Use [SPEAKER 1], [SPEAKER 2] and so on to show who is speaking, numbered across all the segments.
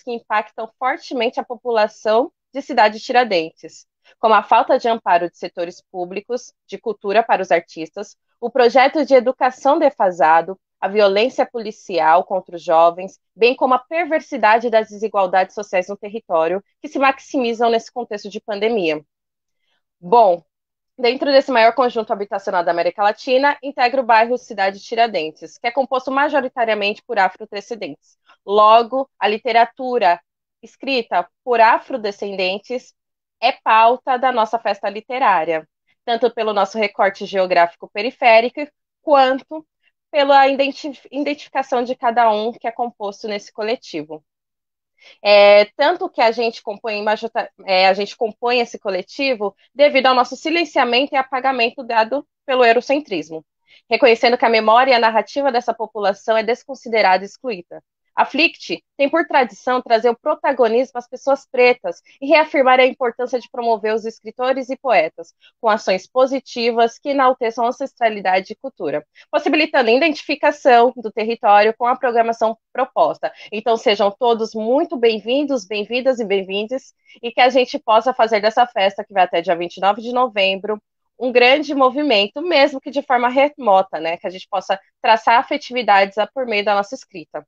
[SPEAKER 1] que impactam fortemente a população de Cidade Tiradentes, como a falta de amparo de setores públicos de cultura para os artistas, o projeto de educação defasado, a violência policial contra os jovens, bem como a perversidade das desigualdades sociais no território, que se maximizam nesse contexto de pandemia. Bom, dentro desse maior conjunto habitacional da América Latina, integra o bairro Cidade Tiradentes, que é composto majoritariamente por afrodescendentes. Logo, a literatura escrita por afrodescendentes é pauta da nossa festa literária, tanto pelo nosso recorte geográfico periférico, quanto pela identificação de cada um que é composto nesse coletivo. Tanto que a gente compõe esse coletivo devido ao nosso silenciamento e apagamento dado pelo eurocentrismo, reconhecendo que a memória e a narrativa dessa população é desconsiderada e excluída. A Flict tem por tradição trazer o protagonismo às pessoas pretas e reafirmar a importância de promover os escritores e poetas com ações positivas que enalteçam ancestralidade e cultura, possibilitando a identificação do território com a programação proposta. Então, sejam todos muito bem-vindos, bem-vindas e bem-vindes, e que a gente possa fazer dessa festa, que vai até dia 29 de novembro, um grande movimento, mesmo que de forma remota, né? Que a gente possa traçar afetividades por meio da nossa escrita.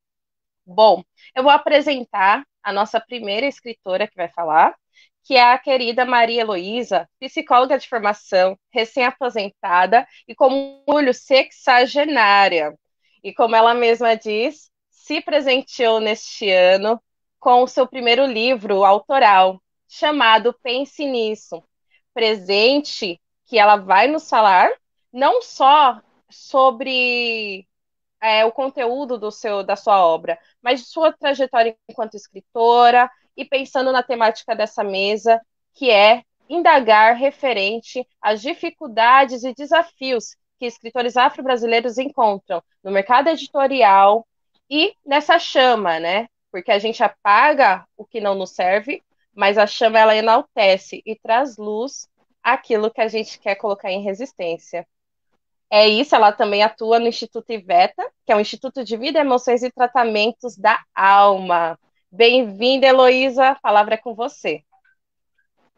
[SPEAKER 1] Bom, eu vou apresentar a nossa primeira escritora que vai falar, que é a querida Maria Heloísa, psicóloga de formação, recém-aposentada e com orgulho sexagenária. E como ela mesma diz, se presenteou neste ano com o seu primeiro livro autoral, chamado Pense Nisso. Presente que ela vai nos falar não só sobre o conteúdo da sua obra, mas de sua trajetória enquanto escritora e pensando na temática dessa mesa, que é indagar referente às dificuldades e desafios que escritores afro-brasileiros encontram no mercado editorial e nessa chama, né? Porque a gente apaga o que não nos serve, mas a chama ela enaltece e traz luz àquilo que a gente quer colocar em resistência. É isso, ela também atua no Instituto Iveta, que é o Instituto de Vida, Emoções e Tratamentos da Alma. Bem-vinda, Heloísa, a palavra é com você.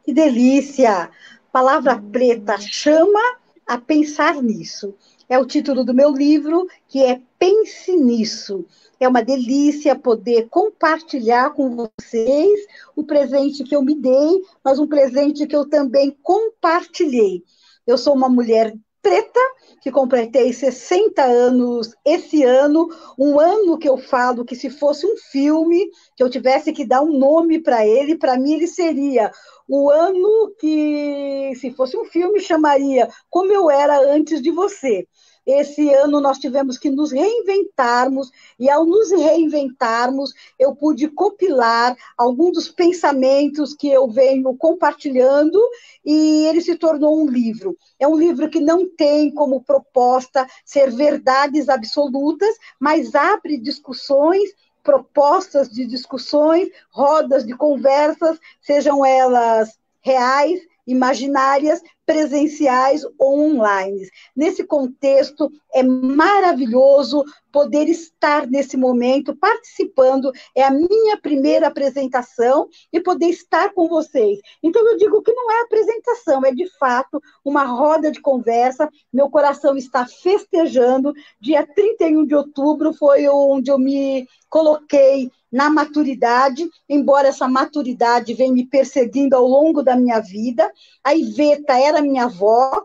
[SPEAKER 2] Que delícia! Palavra preta chama a pensar nisso. É o título do meu livro, que é Pense Nisso. É uma delícia poder compartilhar com vocês o presente que eu me dei, mas um presente que eu também compartilhei. Eu sou uma mulher preta, que completei 60 anos esse ano, um ano que eu falo que se fosse um filme, que eu tivesse que dar um nome para mim ele seria o ano que, se fosse um filme, chamaria Como Eu Era Antes de Você. Esse ano nós tivemos que nos reinventarmos, e ao nos reinventarmos, eu pude compilar alguns dos pensamentos que eu venho compartilhando, e ele se tornou um livro. É um livro que não tem como proposta ser verdades absolutas, mas abre discussões, propostas de discussões, rodas de conversas, sejam elas reais, imaginárias, presenciais ou online. Nesse contexto, é maravilhoso poder estar nesse momento participando, é a minha primeira apresentação e poder estar com vocês. Então, eu digo que não é apresentação, é de fato uma roda de conversa, meu coração está festejando, dia 31 de outubro foi onde eu me coloquei na maturidade, embora essa maturidade venha me perseguindo ao longo da minha vida. A Iveta era minha avó,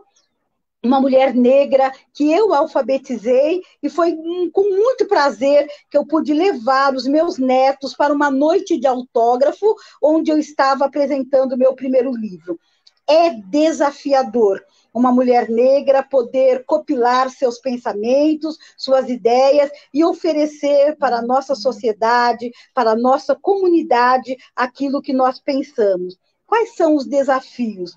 [SPEAKER 2] uma mulher negra que eu alfabetizei, e foi com muito prazer que eu pude levar os meus netos para uma noite de autógrafo, onde eu estava apresentando o meu primeiro livro. É desafiador uma mulher negra poder copilar seus pensamentos, suas ideias e oferecer para a nossa sociedade, para a nossa comunidade, aquilo que nós pensamos. Quais são os desafios?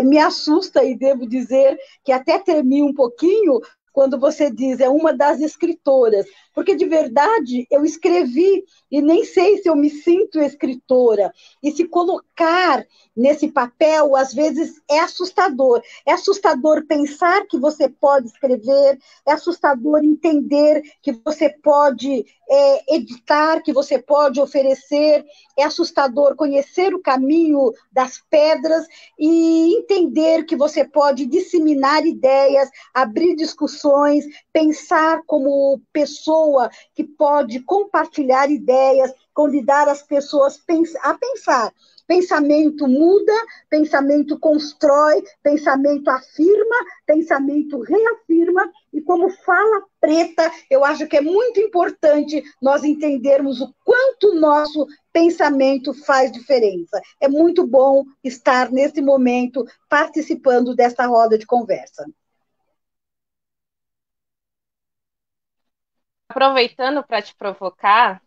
[SPEAKER 2] Me assusta, e devo dizer que até tremi um pouquinho quando você diz é uma das escritoras, porque de verdade eu escrevi e nem sei se eu me sinto escritora. E se colocar nesse papel, às vezes, é assustador. É assustador pensar que você pode escrever, é assustador entender que você pode editar, que você pode oferecer, é assustador conhecer o caminho das pedras e entender que você pode disseminar ideias, abrir discussões, pensar como pessoa que pode compartilhar ideias, convidar as pessoas a pensar. Pensamento muda, pensamento constrói, pensamento afirma, pensamento reafirma, e como fala preta, eu acho que é muito importante nós entendermos o quanto o nosso pensamento faz diferença. É muito bom estar nesse momento participando desta roda de conversa.
[SPEAKER 1] Aproveitando para te provocar,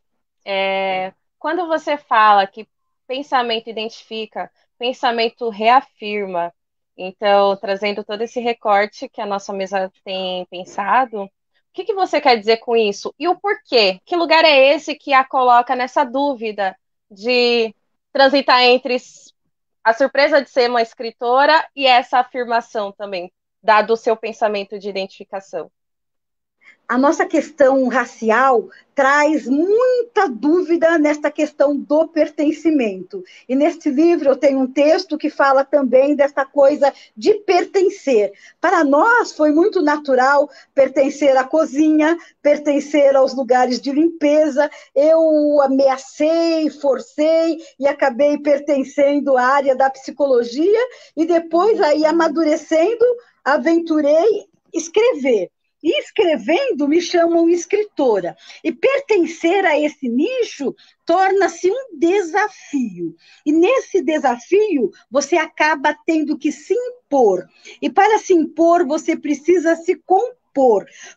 [SPEAKER 1] quando você fala que pensamento identifica, pensamento reafirma, então, trazendo todo esse recorte que a nossa mesa tem pensado, o que que você quer dizer com isso? E o porquê? Que lugar é esse que a coloca nessa dúvida de transitar entre a surpresa de ser uma escritora e essa afirmação também, dado o seu pensamento de identificação?
[SPEAKER 2] A nossa questão racial traz muita dúvida nesta questão do pertencimento. E neste livro eu tenho um texto que fala também dessa coisa de pertencer. Para nós foi muito natural pertencer à cozinha, pertencer aos lugares de limpeza. Eu ameacei, forcei e acabei pertencendo à área da psicologia e depois aí amadurecendo, aventurei escrever. E escrevendo me chamam escritora. E pertencer a esse nicho torna-se um desafio. E nesse desafio, você acaba tendo que se impor. E para se impor, você precisa se compor.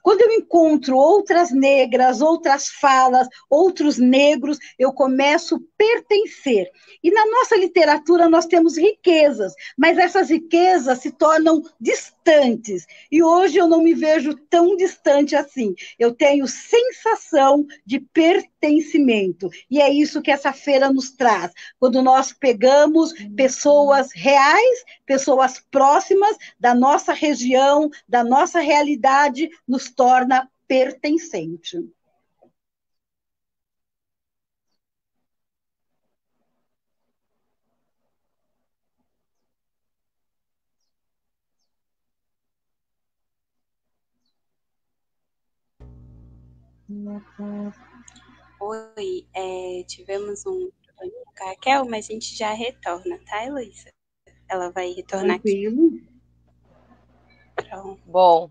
[SPEAKER 2] Quando eu encontro outras negras, outras falas, outros negros, eu começo a pertencer. E na nossa literatura nós temos riquezas, mas essas riquezas se tornam distantes. E hoje eu não me vejo tão distante assim. Eu tenho sensação de pertencimento. E é isso que essa feira nos traz. Quando nós pegamos pessoas reais, pessoas próximas da nossa região, da nossa realidade, nos torna pertencente.
[SPEAKER 3] Oi, tivemos um problema com a Raquel, mas a gente já retorna, tá, Heloísa? Ela vai retornar aqui.
[SPEAKER 2] Tranquilo.
[SPEAKER 3] Pronto.
[SPEAKER 1] Bom,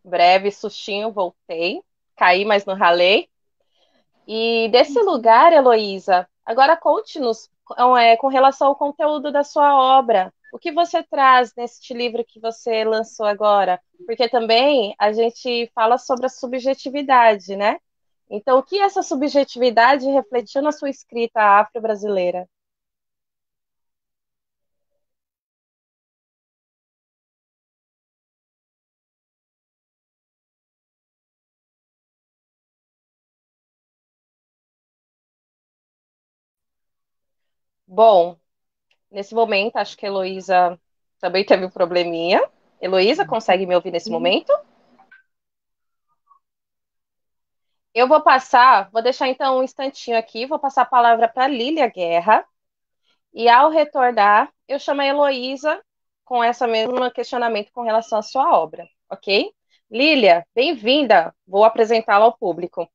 [SPEAKER 1] breve sustinho, voltei. Caí, mas não ralei. E desse lugar, Heloísa, agora conte-nos com relação ao conteúdo da sua obra. O que você traz neste livro que você lançou agora? Porque também a gente fala sobre a subjetividade, né? Então, o que essa subjetividade refletiu na sua escrita afro-brasileira? Bom, nesse momento, acho que a Heloísa também teve um probleminha. Heloísa, consegue me ouvir nesse momento? Eu vou deixar então um instantinho aqui, vou passar a palavra para Lília Guerra, e ao retornar, eu chamo a Heloísa com essa mesma questionamento com relação à sua obra, ok? Lília, bem-vinda, vou apresentá-la ao público.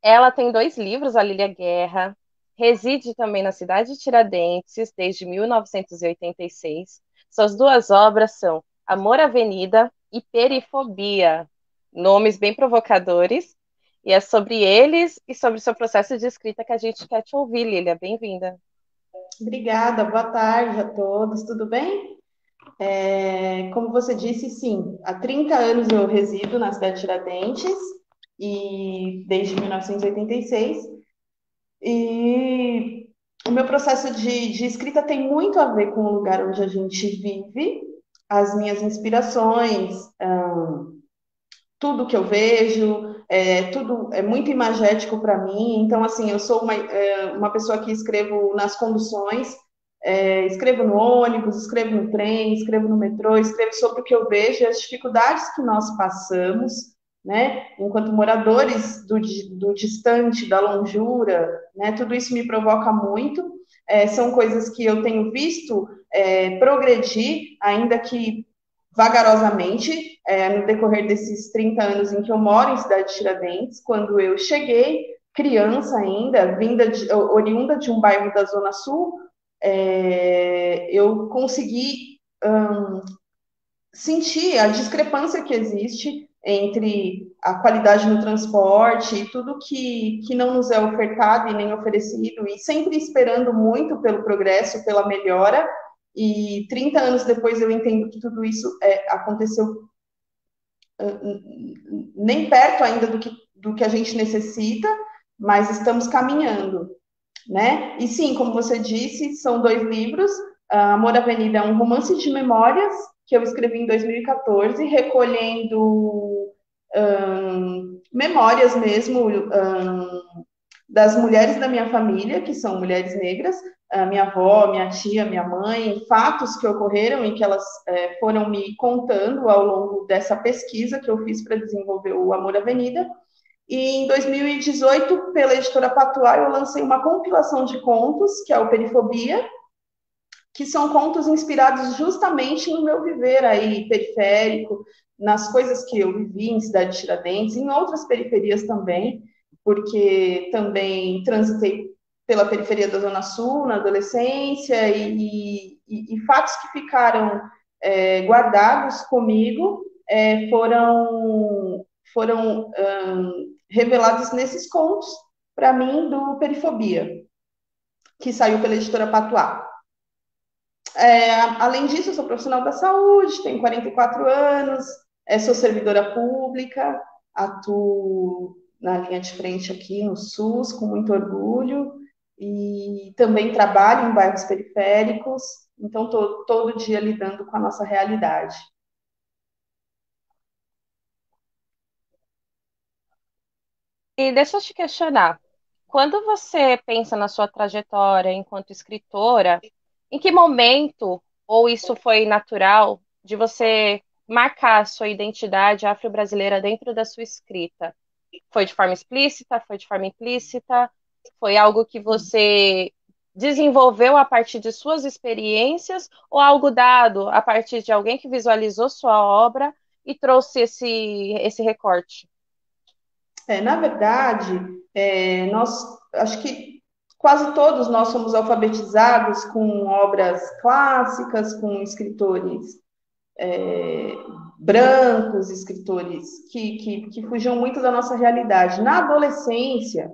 [SPEAKER 1] Ela tem 2 livros, a Lília Guerra, reside também na cidade de Tiradentes desde 1986. Suas 2 obras são Amor Avenida e Perifobia, nomes bem provocadores, e é sobre eles e sobre o seu processo de escrita que a gente quer te ouvir, Lília. Bem-vinda.
[SPEAKER 4] Obrigada, boa tarde a todos, tudo bem? Como você disse, sim, há 30 anos eu resido na cidade de Tiradentes, e desde 1986, e o meu processo de escrita tem muito a ver com o lugar onde a gente vive, as minhas inspirações, tudo que eu vejo, tudo é muito imagético para mim. Então, assim, eu sou uma pessoa que escrevo nas conduções, escrevo no ônibus, escrevo no trem, escrevo no metrô, escrevo sobre o que eu vejo e as dificuldades que nós passamos, né? Enquanto moradores do distante, da longura, né? Tudo isso me provoca muito. São coisas que eu tenho visto progredir, ainda que vagarosamente, no decorrer desses 30 anos em que eu moro em Cidade de Tiradentes. Quando eu cheguei, criança ainda, oriunda de um bairro da Zona Sul, eu consegui sentir a discrepância que existe entre a qualidade no transporte e tudo que não nos é ofertado e nem oferecido, e sempre esperando muito pelo progresso, pela melhora. E 30 anos depois eu entendo que tudo isso aconteceu nem perto ainda do que a gente necessita, mas estamos caminhando, né? E sim, como você disse, são 2 livros. Amor Avenida é um romance de memórias que eu escrevi em 2014, recolhendo memórias mesmo das mulheres da minha família, que são mulheres negras, minha avó, minha tia, minha mãe, fatos que ocorreram e que elas foram me contando ao longo dessa pesquisa que eu fiz para desenvolver o Amor Avenida. E em 2018, pela editora Patuá, eu lancei uma compilação de contos, que é o Perifobia, que são contos inspirados justamente no meu viver aí periférico, nas coisas que eu vivi em Cidade de Tiradentes, em outras periferias também, porque também transitei pela periferia da Zona Sul na adolescência, e fatos que ficaram guardados comigo foram revelados nesses contos, para mim, do Perifobia, que saiu pela editora Patuá. Além disso, eu sou profissional da saúde, tenho 44 anos, sou servidora pública, atuo na linha de frente aqui no SUS, com muito orgulho, e também trabalho em bairros periféricos, então estou todo dia lidando com a nossa realidade.
[SPEAKER 1] E deixa eu te questionar. Quando você pensa na sua trajetória enquanto escritora, em que momento, ou isso foi natural, de você marcar a sua identidade afro-brasileira dentro da sua escrita? Foi de forma explícita? Foi de forma implícita? Foi algo que você desenvolveu a partir de suas experiências ou algo dado a partir de alguém que visualizou sua obra e trouxe esse recorte?
[SPEAKER 4] Na verdade, acho que quase todos nós somos alfabetizados com obras clássicas, com escritores brancos, escritores que fugiam muito da nossa realidade. Na adolescência,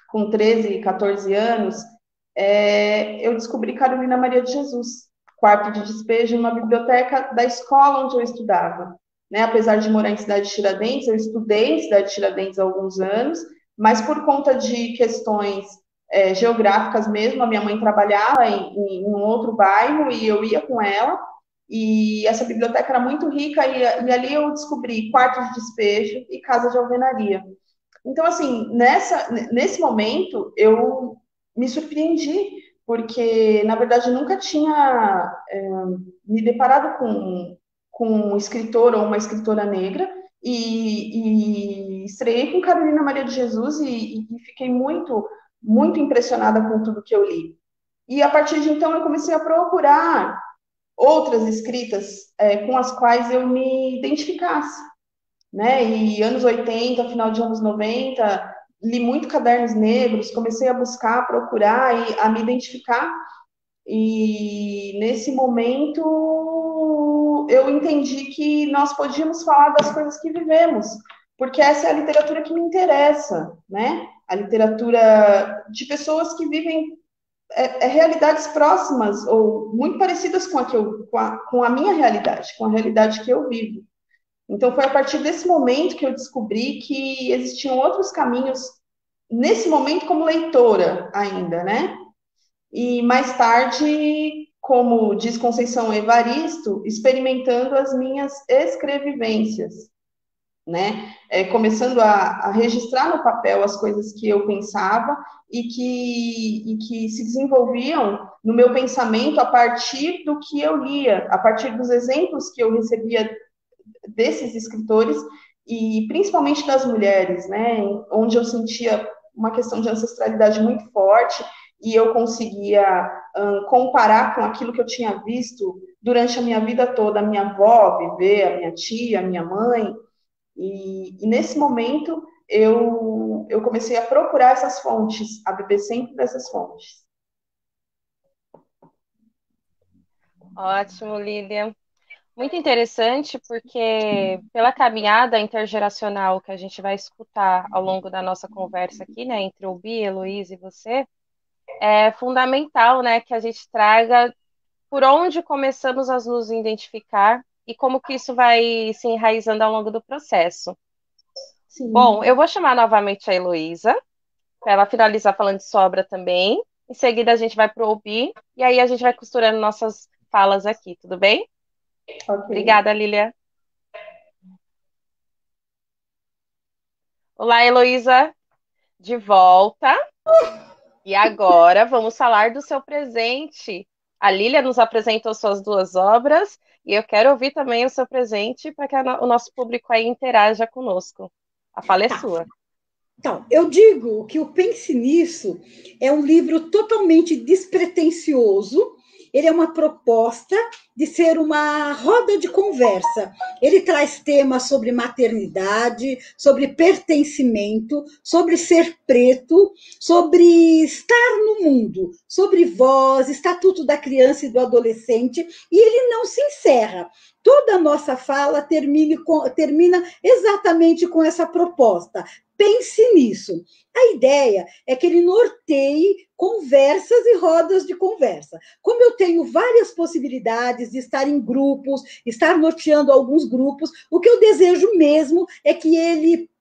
[SPEAKER 4] com 13, 14 anos, eu descobri Carolina Maria de Jesus, Quarto de Despejo, numa biblioteca da escola onde eu estudava. Né? Apesar de morar em Cidade de Tiradentes, eu estudei em Cidade de Tiradentes há alguns anos, mas por conta de questões geográficas mesmo, a minha mãe trabalhava em um outro bairro e eu ia com ela, e essa biblioteca era muito rica, e ali eu descobri Quarto de Despejo e Casa de Alvenaria. Então, assim, nesse momento, eu me surpreendi, porque, na verdade, nunca tinha me deparado com um escritor ou uma escritora negra, e estreiei com Carolina Maria de Jesus e fiquei muito, muito impressionada com tudo que eu li. E, a partir de então, eu comecei a procurar outras escritas com as quais eu me identificasse, né? E anos 80, final de anos 90, li muito Cadernos Negros, comecei a buscar, a procurar e a me identificar. E nesse momento eu entendi que nós podíamos falar das coisas que vivemos, porque essa é a literatura que me interessa, né? A literatura de pessoas que vivem realidades próximas ou muito parecidas com a minha realidade, com a realidade que eu vivo. Então, foi a partir desse momento que eu descobri que existiam outros caminhos, nesse momento, como leitora ainda, né? E mais tarde, como diz Conceição Evaristo, experimentando as minhas escrevivências. né? Começando a registrar no papel as coisas que eu pensava e que se desenvolviam no meu pensamento a partir do que eu lia, a partir dos exemplos que eu recebia desses escritores e principalmente das mulheres, né? Onde eu sentia uma questão de ancestralidade muito forte e eu conseguia comparar com aquilo que eu tinha visto durante a minha vida toda, a minha avó viver, a minha tia, a minha mãe, e nesse momento eu comecei a procurar essas fontes, a beber sempre dessas fontes.
[SPEAKER 1] Ótimo, Lilian. Muito interessante, porque pela caminhada intergeracional que a gente vai escutar ao longo da nossa conversa aqui, né, entre o Bi, Heloísa e você, é fundamental, né, que a gente traga por onde começamos a nos identificar e como que isso vai se enraizando ao longo do processo. Bom,
[SPEAKER 4] Sim.
[SPEAKER 1] eu vou chamar novamente a Heloísa, para ela finalizar falando de sobra também. Em seguida, a gente vai para o Bi, e aí a gente vai costurando nossas falas aqui, tudo bem?
[SPEAKER 4] Ok.
[SPEAKER 1] Obrigada, Lilia. Olá, Heloísa, de volta. E agora vamos falar do seu presente. A Lília nos apresentou suas duas obras e eu quero ouvir também o seu presente para que o nosso público aí interaja conosco. A fala é
[SPEAKER 2] Tá.
[SPEAKER 1] sua.
[SPEAKER 2] Então, eu digo que o Pense Nisso é um livro totalmente despretensioso. Ele é uma proposta de ser uma roda de conversa. Ele traz temas sobre maternidade, sobre pertencimento, sobre ser preto, sobre estar no mundo, sobre voz, estatuto da criança e do adolescente, e ele não se encerra. Toda a nossa fala termina exatamente com essa proposta. Pense nisso. A ideia é que ele norteie conversas e rodas de conversa. Como eu tenho várias possibilidades de estar em grupos, estar norteando alguns grupos, o que eu desejo mesmo é que ele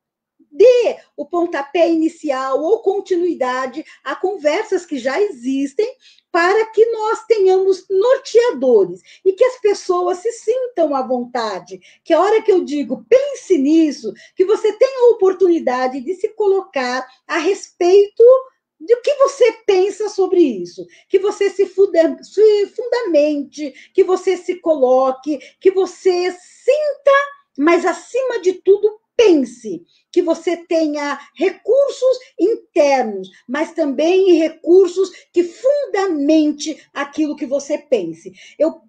[SPEAKER 2] dê o pontapé inicial ou continuidade a conversas que já existem para que nós tenhamos norteadores e que as pessoas se sintam à vontade, que a hora que eu digo pense nisso, que você tenha a oportunidade de se colocar a respeito do que você pensa sobre isso, que você se fundamente, que você se coloque, que você sinta, mas acima de tudo pense, que você tenha recursos internos, mas também recursos que fundamente aquilo que você pense. Eu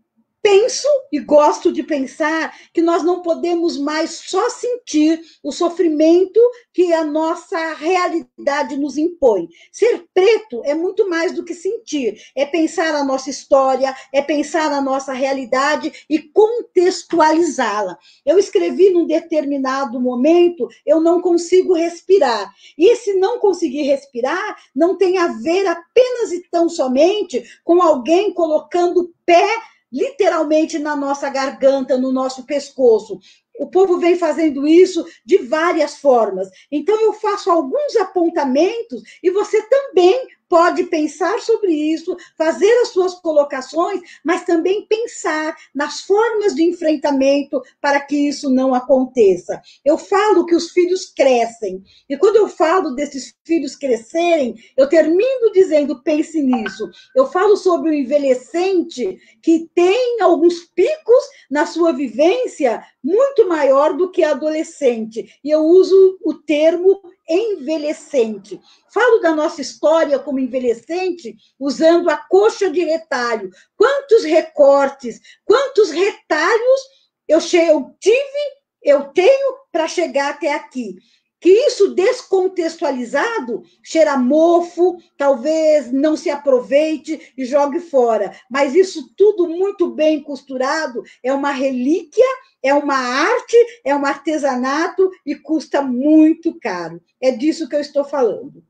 [SPEAKER 2] penso e gosto de pensar que nós não podemos mais só sentir o sofrimento que a nossa realidade nos impõe. Ser preto é muito mais do que sentir, é pensar a nossa história, é pensar a nossa realidade e contextualizá-la. Eu escrevi num determinado momento, eu não consigo respirar. E esse não conseguir respirar não tem a ver apenas e tão somente com alguém colocando o pé literalmente na nossa garganta, no nosso pescoço. O povo vem fazendo isso de várias formas. Então, eu faço alguns apontamentos e você também pode pensar sobre isso, fazer as suas colocações, mas também pensar nas formas de enfrentamento para que isso não aconteça. Eu falo que os filhos crescem, e quando eu falo desses filhos crescerem, eu termino dizendo, pense nisso. Eu falo sobre o envelhecente que tem alguns picos na sua vivência muito maior do que adolescente. E eu uso o termo envelhecente. Falo da nossa história como envelhecente usando a coxa de retalho. Quantos recortes, quantos retalhos eu tive, eu tenho para chegar até aqui. Que isso descontextualizado cheira mofo, talvez não se aproveite e jogue fora. Mas isso tudo muito bem costurado é uma relíquia, é uma arte, é um artesanato e custa muito caro. É disso que eu estou falando.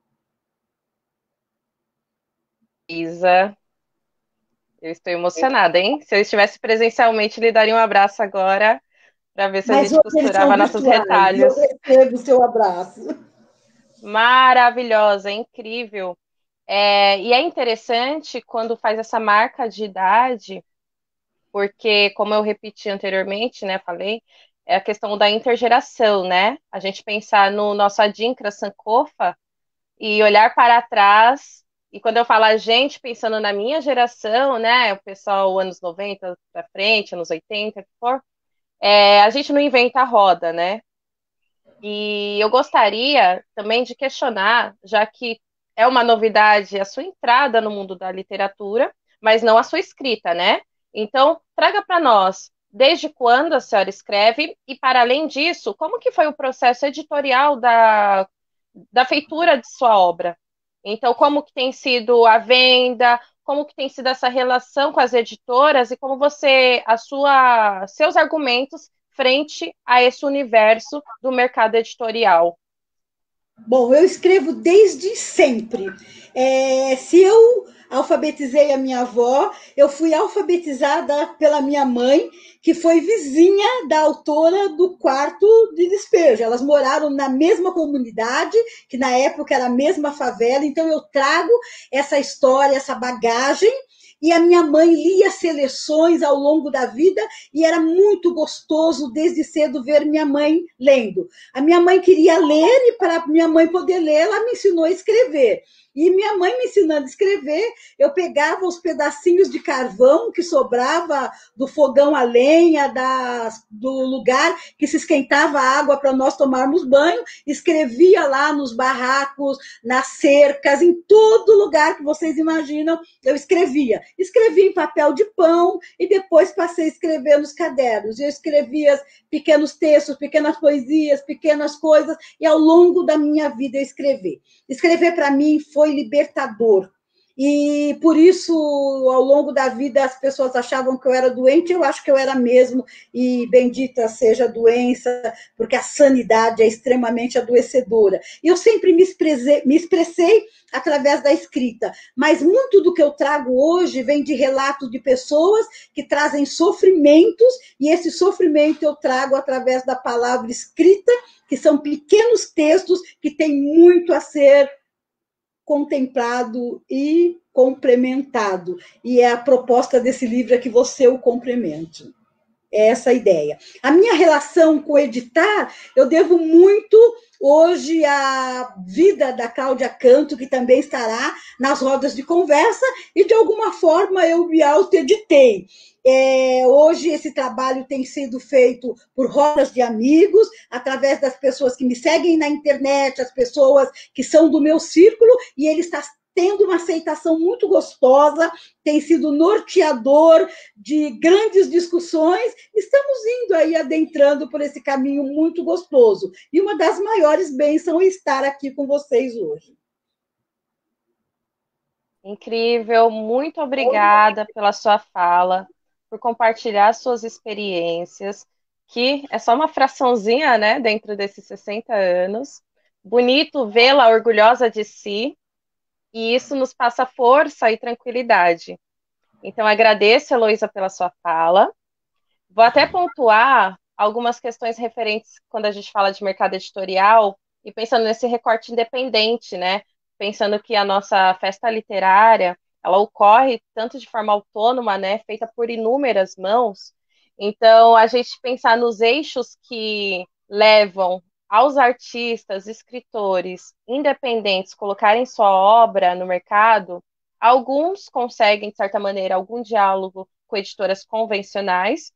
[SPEAKER 1] Isa, eu estou emocionada, hein? Se eu estivesse presencialmente, lhe daria um abraço agora para ver se a
[SPEAKER 2] Mas
[SPEAKER 1] gente
[SPEAKER 2] hoje eles são
[SPEAKER 1] costurava nossos
[SPEAKER 2] virtuais, eu
[SPEAKER 1] retalhos.
[SPEAKER 2] recebo o seu abraço.
[SPEAKER 1] Maravilhosa, incrível. E é interessante quando faz essa marca de idade, porque, como eu repeti anteriormente, né, falei, é a questão da intergeração, né? A gente pensar no nosso Adinkra Sankofa e olhar para trás. E quando eu falo a gente, pensando na minha geração, né? O pessoal anos 90 para frente, anos 80, que for, a gente não inventa a roda, né? E eu gostaria também de questionar, já que é uma novidade a sua entrada no mundo da literatura, mas não a sua escrita, né? Então, traga para nós, desde quando a senhora escreve e, para além disso, como que foi o processo editorial da feitura de sua obra? Então, como que tem sido a venda, como que tem sido essa relação com as editoras e como seus argumentos frente a esse universo do mercado editorial?
[SPEAKER 2] Bom, eu escrevo desde sempre. Se eu alfabetizei a minha avó, eu fui alfabetizada pela minha mãe, que foi vizinha da autora do Quarto de Despejo. Elas moraram na mesma comunidade, que na época era a mesma favela, então eu trago essa história, essa bagagem. E a minha mãe lia seleções ao longo da vida e era muito gostoso desde cedo ver minha mãe lendo. A minha mãe queria ler e para minha mãe poder ler, ela me ensinou a escrever. E minha mãe me ensinando a escrever, eu pegava os pedacinhos de carvão que sobrava do fogão a lenha, do lugar que se esquentava a água para nós tomarmos banho, escrevia lá nos barracos, nas cercas, em todo lugar que vocês imaginam, eu escrevia. Escrevia em papel de pão e depois passei a escrever nos cadernos. Eu escrevia pequenos textos, pequenas poesias, pequenas coisas, e ao longo da minha vida eu escrevi. Escrever para mim foi libertador. E por isso, ao longo da vida, as pessoas achavam que eu era doente, eu acho que eu era mesmo, e bendita seja a doença, porque a sanidade é extremamente adoecedora. E eu sempre me expressei através da escrita, mas muito do que eu trago hoje vem de relatos de pessoas que trazem sofrimentos, e esse sofrimento eu trago através da palavra escrita, que são pequenos textos que têm muito a ser contemplado e complementado. E é a proposta desse livro é que você o complemente. É essa a ideia. A minha relação com editar, eu devo muito hoje à vida da Cláudia Canto, que também estará nas rodas de conversa, e de alguma forma eu me auto-editei. Hoje esse trabalho tem sido feito por rodas de amigos, através das pessoas que me seguem na internet, as pessoas que são do meu círculo, e ele está tendo uma aceitação muito gostosa, tem sido norteador de grandes discussões. Estamos indo aí adentrando por esse caminho muito gostoso. E uma das maiores bênçãos é estar aqui com vocês hoje.
[SPEAKER 1] Incrível, muito obrigada pela sua fala, por compartilhar suas experiências, que é só uma fraçãozinha, né, dentro desses 60 anos. Bonito vê-la orgulhosa de si, e isso nos passa força e tranquilidade. Então, agradeço, Heloísa, pela sua fala. Vou até pontuar algumas questões referentes quando a gente fala de mercado editorial e pensando nesse recorte independente, né? Pensando que a nossa festa literária, ela ocorre tanto de forma autônoma, né? Feita por inúmeras mãos. Então, a gente pensar nos eixos que levam aos artistas, escritores independentes colocarem sua obra no mercado, alguns conseguem, de certa maneira, algum diálogo com editoras convencionais,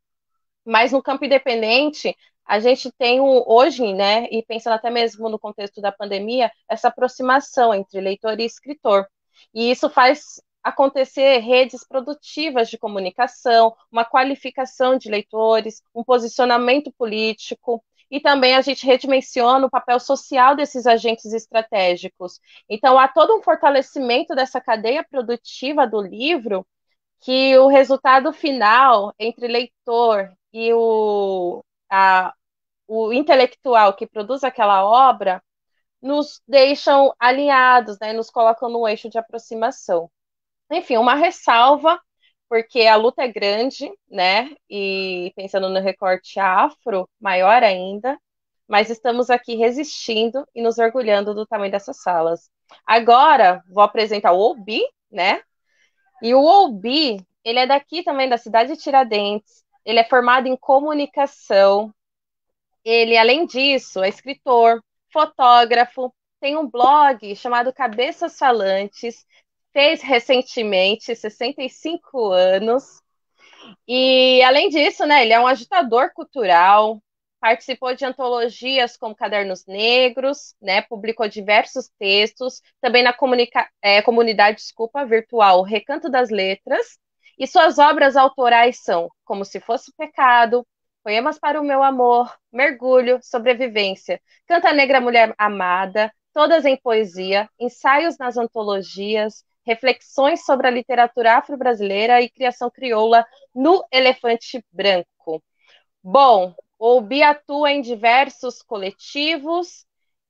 [SPEAKER 1] mas no campo independente, a gente tem hoje, né, e pensando até mesmo no contexto da pandemia, essa aproximação entre leitor e escritor. E isso faz acontecer redes produtivas de comunicação, uma qualificação de leitores, um posicionamento político, e também a gente redimensiona o papel social desses agentes estratégicos. Então, há todo um fortalecimento dessa cadeia produtiva do livro, que o resultado final entre leitor e o intelectual que produz aquela obra nos deixam alinhados, né, nos colocam num eixo de aproximação. Enfim, uma ressalva, porque a luta é grande, né, e pensando no recorte afro, maior ainda, mas estamos aqui resistindo e nos orgulhando do tamanho dessas salas. Agora, vou apresentar o Oubi, né, e o Oubi, ele é daqui também, da cidade de Tiradentes. Ele é formado em comunicação. Ele, além disso, é escritor, fotógrafo, tem um blog chamado Cabeças Falantes, fez recentemente 65 anos, e, além disso, né, ele é um agitador cultural, participou de antologias como Cadernos Negros, né, publicou diversos textos, também na comunidade, desculpa, virtual Recanto das Letras, e suas obras autorais são Como Se Fosse Pecado, Poemas para o Meu Amor, Mergulho, Sobrevivência, Canta Negra Mulher Amada, todas em poesia, ensaios nas antologias, reflexões sobre a literatura afro-brasileira e criação crioula no Elefante Branco. Bom, o Bi atua em diversos coletivos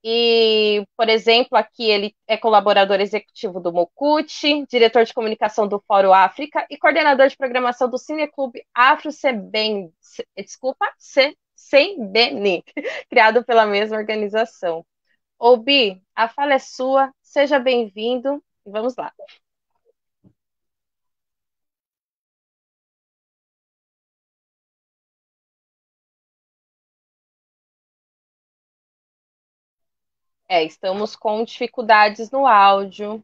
[SPEAKER 1] e, por exemplo, aqui ele é colaborador executivo do Mocuti, diretor de comunicação do Fórum África e coordenador de programação do Cineclube Afro Sebem, desculpa, Sembeni, criado pela mesma organização. Ô Bi, a fala é sua, seja bem-vindo e vamos lá. Estamos com dificuldades no áudio.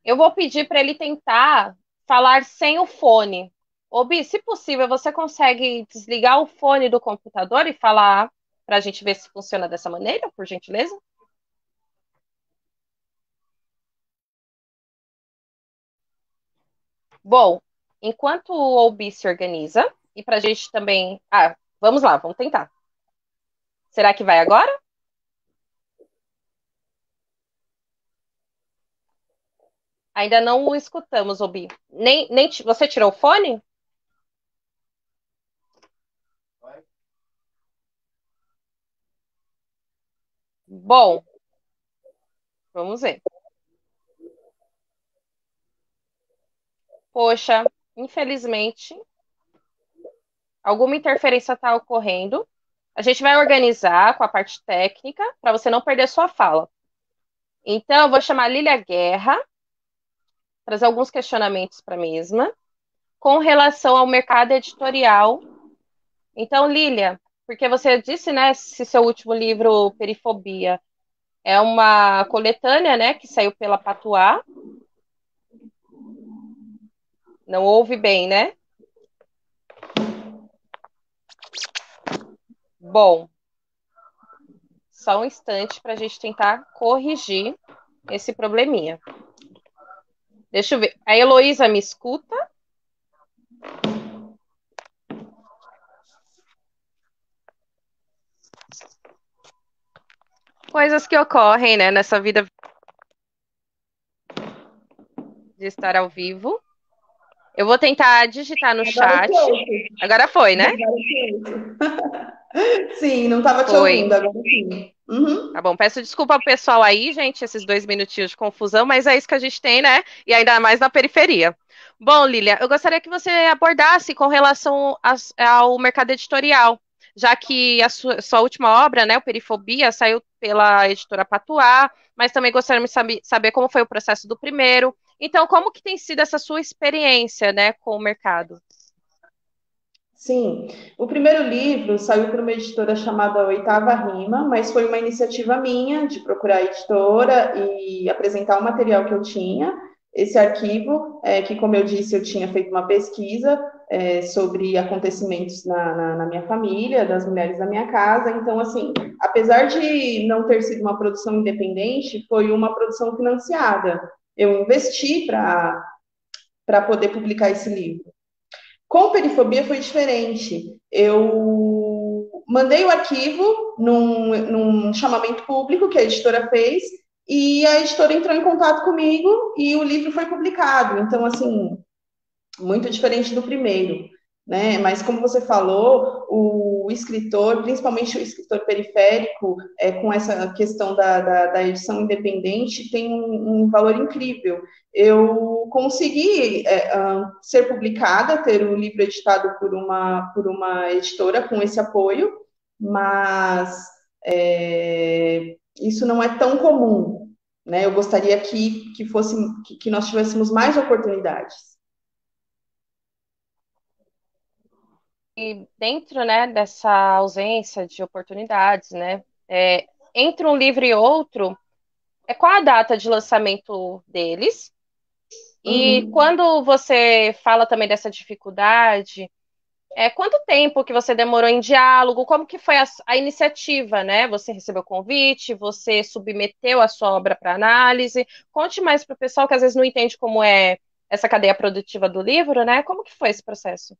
[SPEAKER 1] Eu vou pedir para ele tentar falar sem o fone. Ô, Bi, se possível, você consegue desligar o fone do computador e falar para a gente ver se funciona dessa maneira, por gentileza? Bom, enquanto o Bi se organiza, e para a gente também. Vamos lá, vamos tentar. Será que vai agora? Ainda não o escutamos, Obi. Nem você tirou o fone? Bom, vamos ver. Poxa, infelizmente, alguma interferência está ocorrendo. A gente vai organizar com a parte técnica para você não perder sua fala. Então, eu vou chamar a Lília Guerra, trazer alguns questionamentos para a mesma, com relação ao mercado editorial. Então, Lília, porque você disse, né, se seu último livro, Perifobia, é uma coletânea, né, que saiu pela Patuá. Não ouve bem, né? Bom, só um instante para a gente tentar corrigir esse probleminha. Deixa eu ver. A Heloísa me escuta? Coisas que ocorrem, né, nessa vida de estar ao vivo. Eu vou tentar digitar no chat. Agora foi, né?
[SPEAKER 4] Sim, não estava te ouvindo, agora sim. Uhum.
[SPEAKER 1] Tá bom, peço desculpa ao pessoal aí, gente, esses 2 minutinhos de confusão, mas é isso que a gente tem, né? E ainda mais na periferia. Bom, Lília, eu gostaria que você abordasse com relação ao mercado editorial, já que a sua última obra, né, o Perifobia, saiu pela editora Patuá, mas também gostaríamos de saber como foi o processo do primeiro. Então, como que tem sido essa sua experiência, né, com o mercado?
[SPEAKER 4] Sim, o primeiro livro saiu por uma editora chamada Oitava Rima, mas foi uma iniciativa minha de procurar a editora e apresentar o material que eu tinha. Esse arquivo, que, como eu disse, eu tinha feito uma pesquisa sobre acontecimentos na minha família, das mulheres da minha casa. Então, assim, apesar de não ter sido uma produção independente, foi uma produção financiada. Eu investi para poder publicar esse livro. Com Perifobia foi diferente. Eu mandei o arquivo num chamamento público que a editora fez e a editora entrou em contato comigo e o livro foi publicado. Então, assim, muito diferente do primeiro, né? Mas como você falou, o escritor, principalmente o escritor periférico, com essa questão da edição independente, tem um valor incrível. Eu consegui ser publicada, ter o livro editado por uma editora com esse apoio, mas isso não é tão comum, né? Eu gostaria que nós tivéssemos mais oportunidades.
[SPEAKER 1] dentro, né, dessa ausência de oportunidades, né, entre um livro e outro, qual a data de lançamento deles? E
[SPEAKER 4] Uhum.
[SPEAKER 1] quando você fala também dessa dificuldade, quanto tempo que você demorou em diálogo? Como que foi a iniciativa, né? Você recebeu o convite, você submeteu a sua obra para análise. Conte mais para o pessoal que às vezes não entende como é essa cadeia produtiva do livro, né? Como que foi esse processo?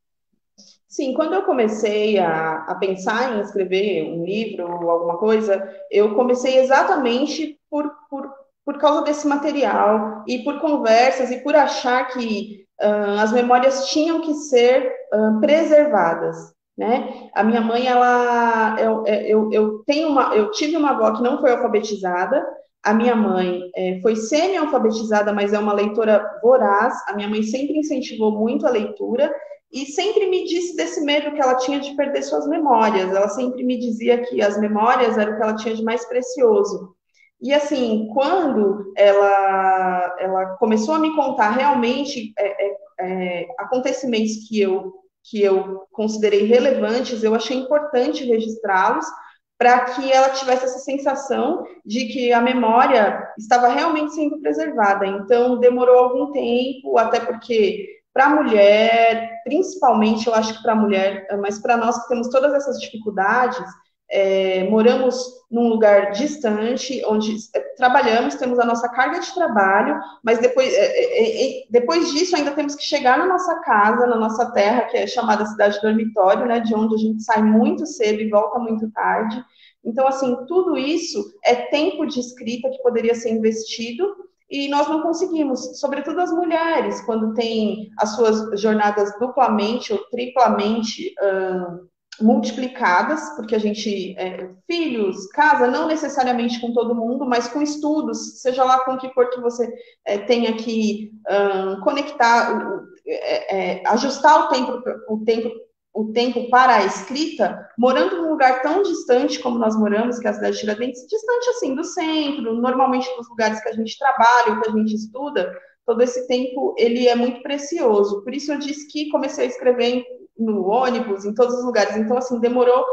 [SPEAKER 4] Sim, quando eu comecei a pensar em escrever um livro ou alguma coisa, eu comecei exatamente por causa desse material e por conversas e por achar que as memórias tinham que ser preservadas, né? A minha mãe, eu tive uma avó que não foi alfabetizada. A minha mãe foi semi-alfabetizada, mas é uma leitora voraz. A minha mãe sempre incentivou muito a leitura e sempre me disse desse medo que ela tinha de perder suas memórias. Ela sempre me dizia que as memórias eram o que ela tinha de mais precioso. E assim, quando ela começou a me contar realmente acontecimentos que eu considerei relevantes, eu achei importante registrá-los para que ela tivesse essa sensação de que a memória estava realmente sendo preservada. Então, demorou algum tempo, até porque para a mulher, principalmente, eu acho que para a mulher, mas para nós que temos todas essas dificuldades, moramos num lugar distante, onde trabalhamos, temos a nossa carga de trabalho, mas depois disso ainda temos que chegar na nossa casa, na nossa terra, que é chamada cidade dormitório, né, de onde a gente sai muito cedo e volta muito tarde. Então, assim, tudo isso é tempo de escrita que poderia ser investido e nós não conseguimos, sobretudo as mulheres, quando têm as suas jornadas duplamente ou triplamente multiplicadas, porque a gente, filhos, casa, não necessariamente com todo mundo, mas com estudos, seja lá com que for que você tenha que conectar, ajustar o tempo para a escrita, morando num lugar tão distante como nós moramos, que é a cidade de Tiradentes, distante assim do centro, normalmente dos lugares que a gente trabalha ou que a gente estuda, todo esse tempo ele é muito precioso. Por isso eu disse que comecei a escrever no ônibus, em todos os lugares. Então, assim, demorou,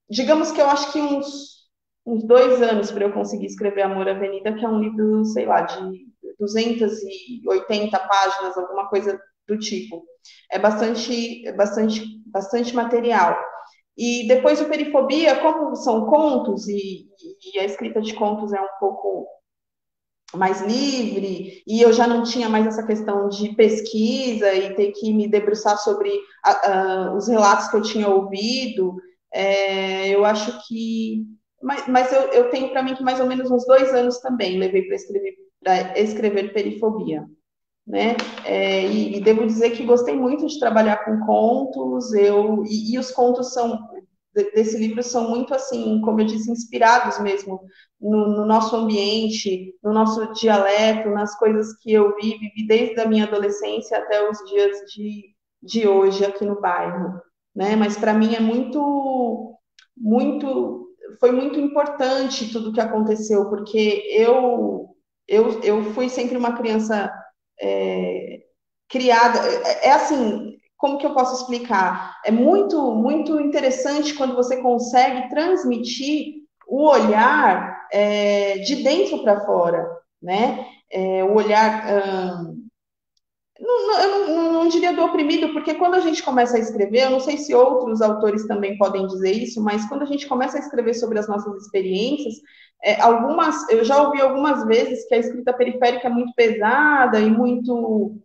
[SPEAKER 4] digamos que eu acho que uns 2 anos para eu conseguir escrever Amor à Avenida, que é um livro, sei lá, de 280 páginas, alguma coisa do tipo. É bastante material. E depois o Perifobia, como são contos, e a escrita de contos é um pouco mais livre, e eu já não tinha mais essa questão de pesquisa e ter que me debruçar sobre os relatos que eu tinha ouvido, eu acho que. Mas eu tenho para mim que mais ou menos uns 2 anos também levei para escrever Perifobia. Né? E devo dizer que gostei muito de trabalhar com contos, e os contos desse livro são muito assim, como eu disse, inspirados mesmo no nosso ambiente, no nosso dialeto, nas coisas que eu vivi desde a minha adolescência até os dias de hoje aqui no bairro, né? Mas para mim é foi muito importante tudo que aconteceu, porque eu fui sempre uma criança criada. Assim, como que eu posso explicar? É muito interessante quando você consegue transmitir o olhar de dentro para fora, né? O olhar, eu não diria do oprimido, porque quando a gente começa a escrever, eu não sei se outros autores também podem dizer isso, mas quando a gente começa a escrever sobre as nossas experiências, eu já ouvi algumas vezes que a escrita periférica é muito pesada e muito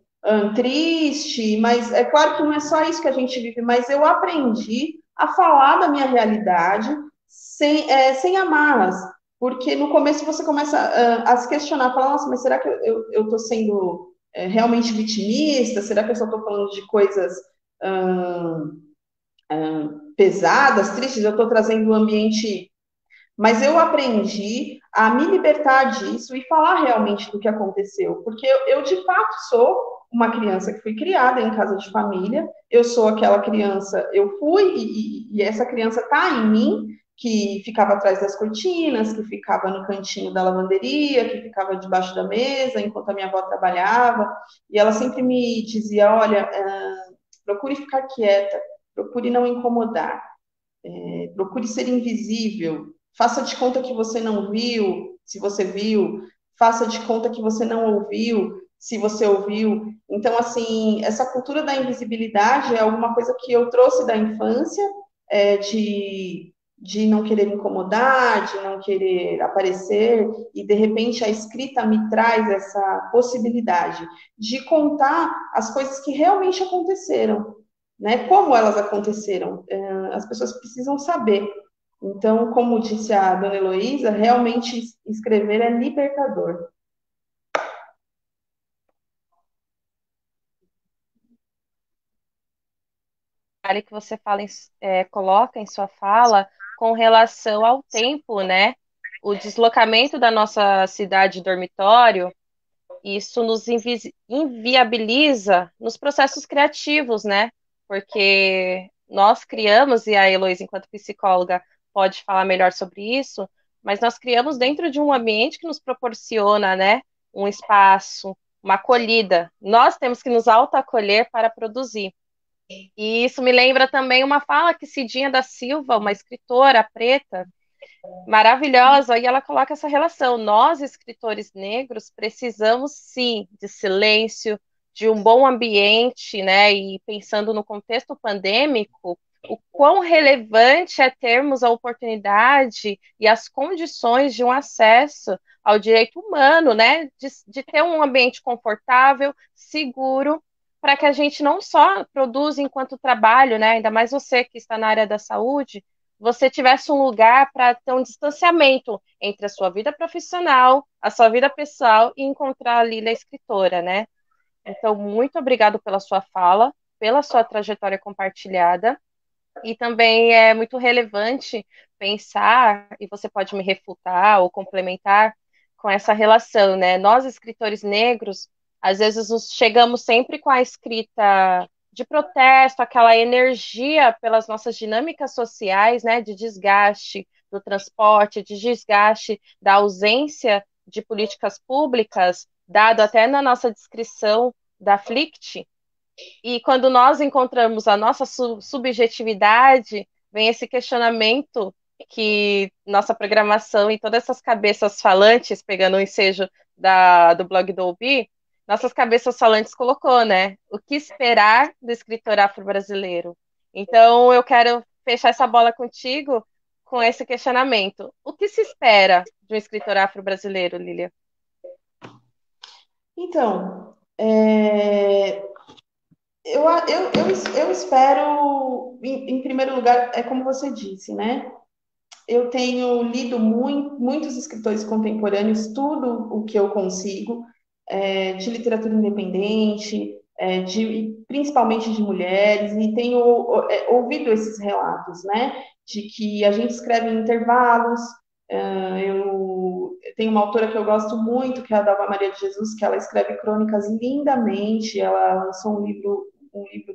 [SPEAKER 4] triste, mas é claro que não é só isso que a gente vive, mas eu aprendi a falar da minha realidade sem amarras, porque no começo você começa a se questionar, falar, nossa, mas será que eu estou sendo realmente vitimista? Será que eu só estou falando de coisas pesadas, tristes? Eu estou trazendo um ambiente. Mas eu aprendi a me libertar disso e falar realmente do que aconteceu, porque eu de fato sou uma criança que foi criada em casa de família, eu sou aquela criança, eu fui e essa criança está em mim, que ficava atrás das cortinas, que ficava no cantinho da lavanderia, que ficava debaixo da mesa enquanto a minha avó trabalhava, e ela sempre me dizia, olha, procure ficar quieta, procure não incomodar, procure ser invisível, faça de conta que você não viu, se você viu, faça de conta que você não ouviu, se você ouviu. Então, assim, essa cultura da invisibilidade é alguma coisa que eu trouxe da infância, de não querer incomodar, de não querer aparecer, e de repente a escrita me traz essa possibilidade de contar as coisas que realmente aconteceram, né? Como elas aconteceram. As pessoas precisam saber. Então, como disse a dona Heloísa, realmente escrever é libertador.
[SPEAKER 1] Que você fala coloca em sua fala com relação ao tempo, né? O deslocamento da nossa cidade dormitório, isso nos inviabiliza nos processos criativos, né? Porque nós criamos, e a Heloísa, enquanto psicóloga, pode falar melhor sobre isso, mas nós criamos dentro de um ambiente que nos proporciona, né? Um espaço, uma acolhida. Nós temos que nos autoacolher para produzir. E isso me lembra também uma fala que Cidinha da Silva, uma escritora preta, maravilhosa, e ela coloca essa relação. Nós, escritores negros, precisamos sim de silêncio, de um bom ambiente, né? E pensando no contexto pandêmico, o quão relevante é termos a oportunidade e as condições de um acesso ao direito humano, né? De ter um ambiente confortável, seguro, para que a gente não só produza enquanto trabalho, né? Ainda mais você que está na área da saúde, você tivesse um lugar para ter um distanciamento entre a sua vida profissional, a sua vida pessoal e encontrar ali na escritora, né? Então, muito obrigado pela sua fala, pela sua trajetória compartilhada, e também é muito relevante pensar, e você pode me refutar ou complementar com essa relação, né? Nós, escritores negros, às vezes nos chegamos sempre com a escrita de protesto, aquela energia pelas nossas dinâmicas sociais, né? De desgaste do transporte, de desgaste da ausência de políticas públicas, dado até na nossa descrição da Flict, e quando nós encontramos a nossa subjetividade, vem esse questionamento que nossa programação e todas essas cabeças falantes, pegando o ensejo do blog do Obi, nossas cabeças falantes colocou, né? O que esperar do escritor afro-brasileiro? Então, eu quero fechar essa bola contigo com esse questionamento. O que se espera de um escritor afro-brasileiro, Lília?
[SPEAKER 4] Então, eu espero, em primeiro lugar, é como você disse, né? Eu tenho lido muitos escritores contemporâneos, tudo o que eu consigo, de literatura independente, principalmente de mulheres, e tenho ouvido esses relatos, né? De que a gente escreve em intervalos. Eu tenho uma autora que eu gosto muito, que é a Dalva Maria de Jesus, que ela escreve crônicas lindamente. Ela lançou um livro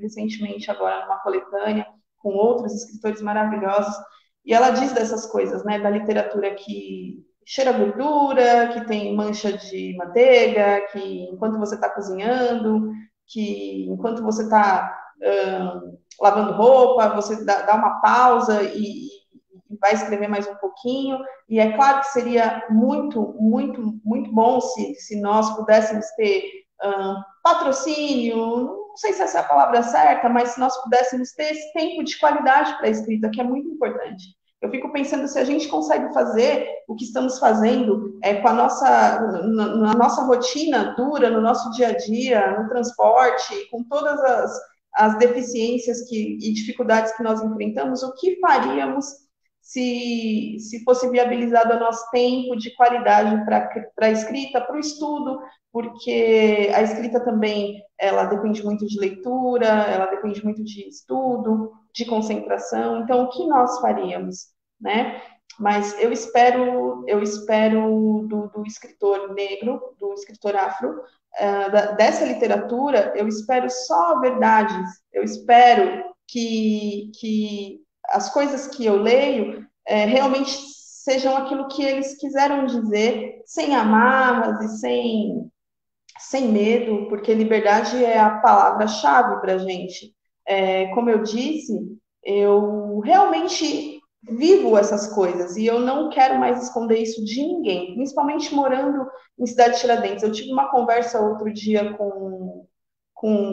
[SPEAKER 4] recentemente, agora numa coletânea, com outros escritores maravilhosos. E ela diz dessas coisas, né, da literatura que cheira gordura, que tem mancha de manteiga, que enquanto você está cozinhando, que enquanto você está lavando roupa, você dá uma pausa e vai escrever mais um pouquinho. E é claro que seria muito, muito, muito bom se nós pudéssemos ter patrocínio, não sei se essa é a palavra certa, mas se nós pudéssemos ter esse tempo de qualidade para a escrita, que é muito importante. Eu fico pensando se a gente consegue fazer o que estamos fazendo com a na nossa rotina dura, no nosso dia a dia, no transporte, com todas as deficiências e dificuldades que nós enfrentamos, o que faríamos se fosse viabilizado o nosso tempo de qualidade para a escrita, para o estudo, porque a escrita também, ela depende muito de leitura, ela depende muito de estudo, de concentração. Então, o que nós faríamos, né? Mas eu espero do escritor negro, do escritor afro, dessa literatura, eu espero só verdades. Eu espero que as coisas que eu leio realmente sejam aquilo que eles quiseram dizer, sem amarras e sem medo, porque liberdade é a palavra-chave para a gente. como eu disse, eu realmente vivo essas coisas e eu não quero mais esconder isso de ninguém, principalmente morando em Cidade de Tiradentes. Eu tive uma conversa outro dia com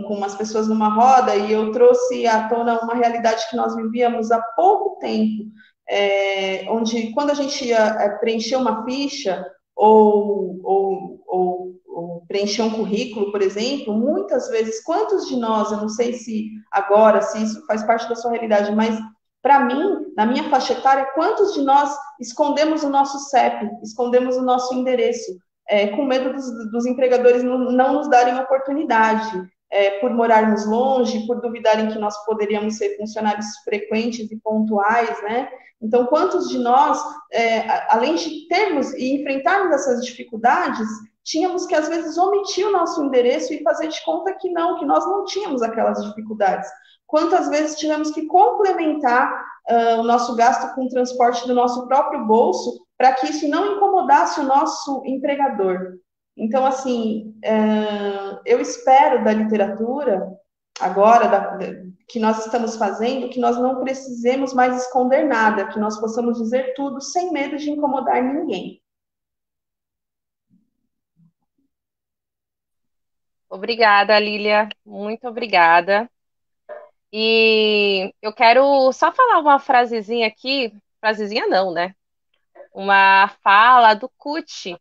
[SPEAKER 4] umas pessoas numa roda e eu trouxe à tona uma realidade que nós vivíamos há pouco tempo, onde quando a gente ia preencher uma ficha ou preencher um currículo, por exemplo, muitas vezes, quantos de nós, eu não sei se agora, se isso faz parte da sua realidade, mas para mim, na minha faixa etária, quantos de nós escondemos o nosso CEP, escondemos o nosso endereço, com medo dos empregadores não nos darem oportunidade, por morarmos longe, por duvidarem que nós poderíamos ser funcionários frequentes e pontuais, né? Então, quantos de nós, além de termos e enfrentarmos essas dificuldades, tínhamos que, às vezes, omitir o nosso endereço e fazer de conta que nós não tínhamos aquelas dificuldades. Quantas vezes tivemos que complementar o nosso gasto com o transporte do nosso próprio bolso para que isso não incomodasse o nosso empregador. Então, assim, eu espero da literatura, agora, que nós estamos fazendo, que nós não precisemos mais esconder nada, que nós possamos dizer tudo sem medo de incomodar ninguém.
[SPEAKER 1] Obrigada, Lília. Muito obrigada. E eu quero só falar uma frasezinha aqui, frasezinha não, né? Uma fala do Kut,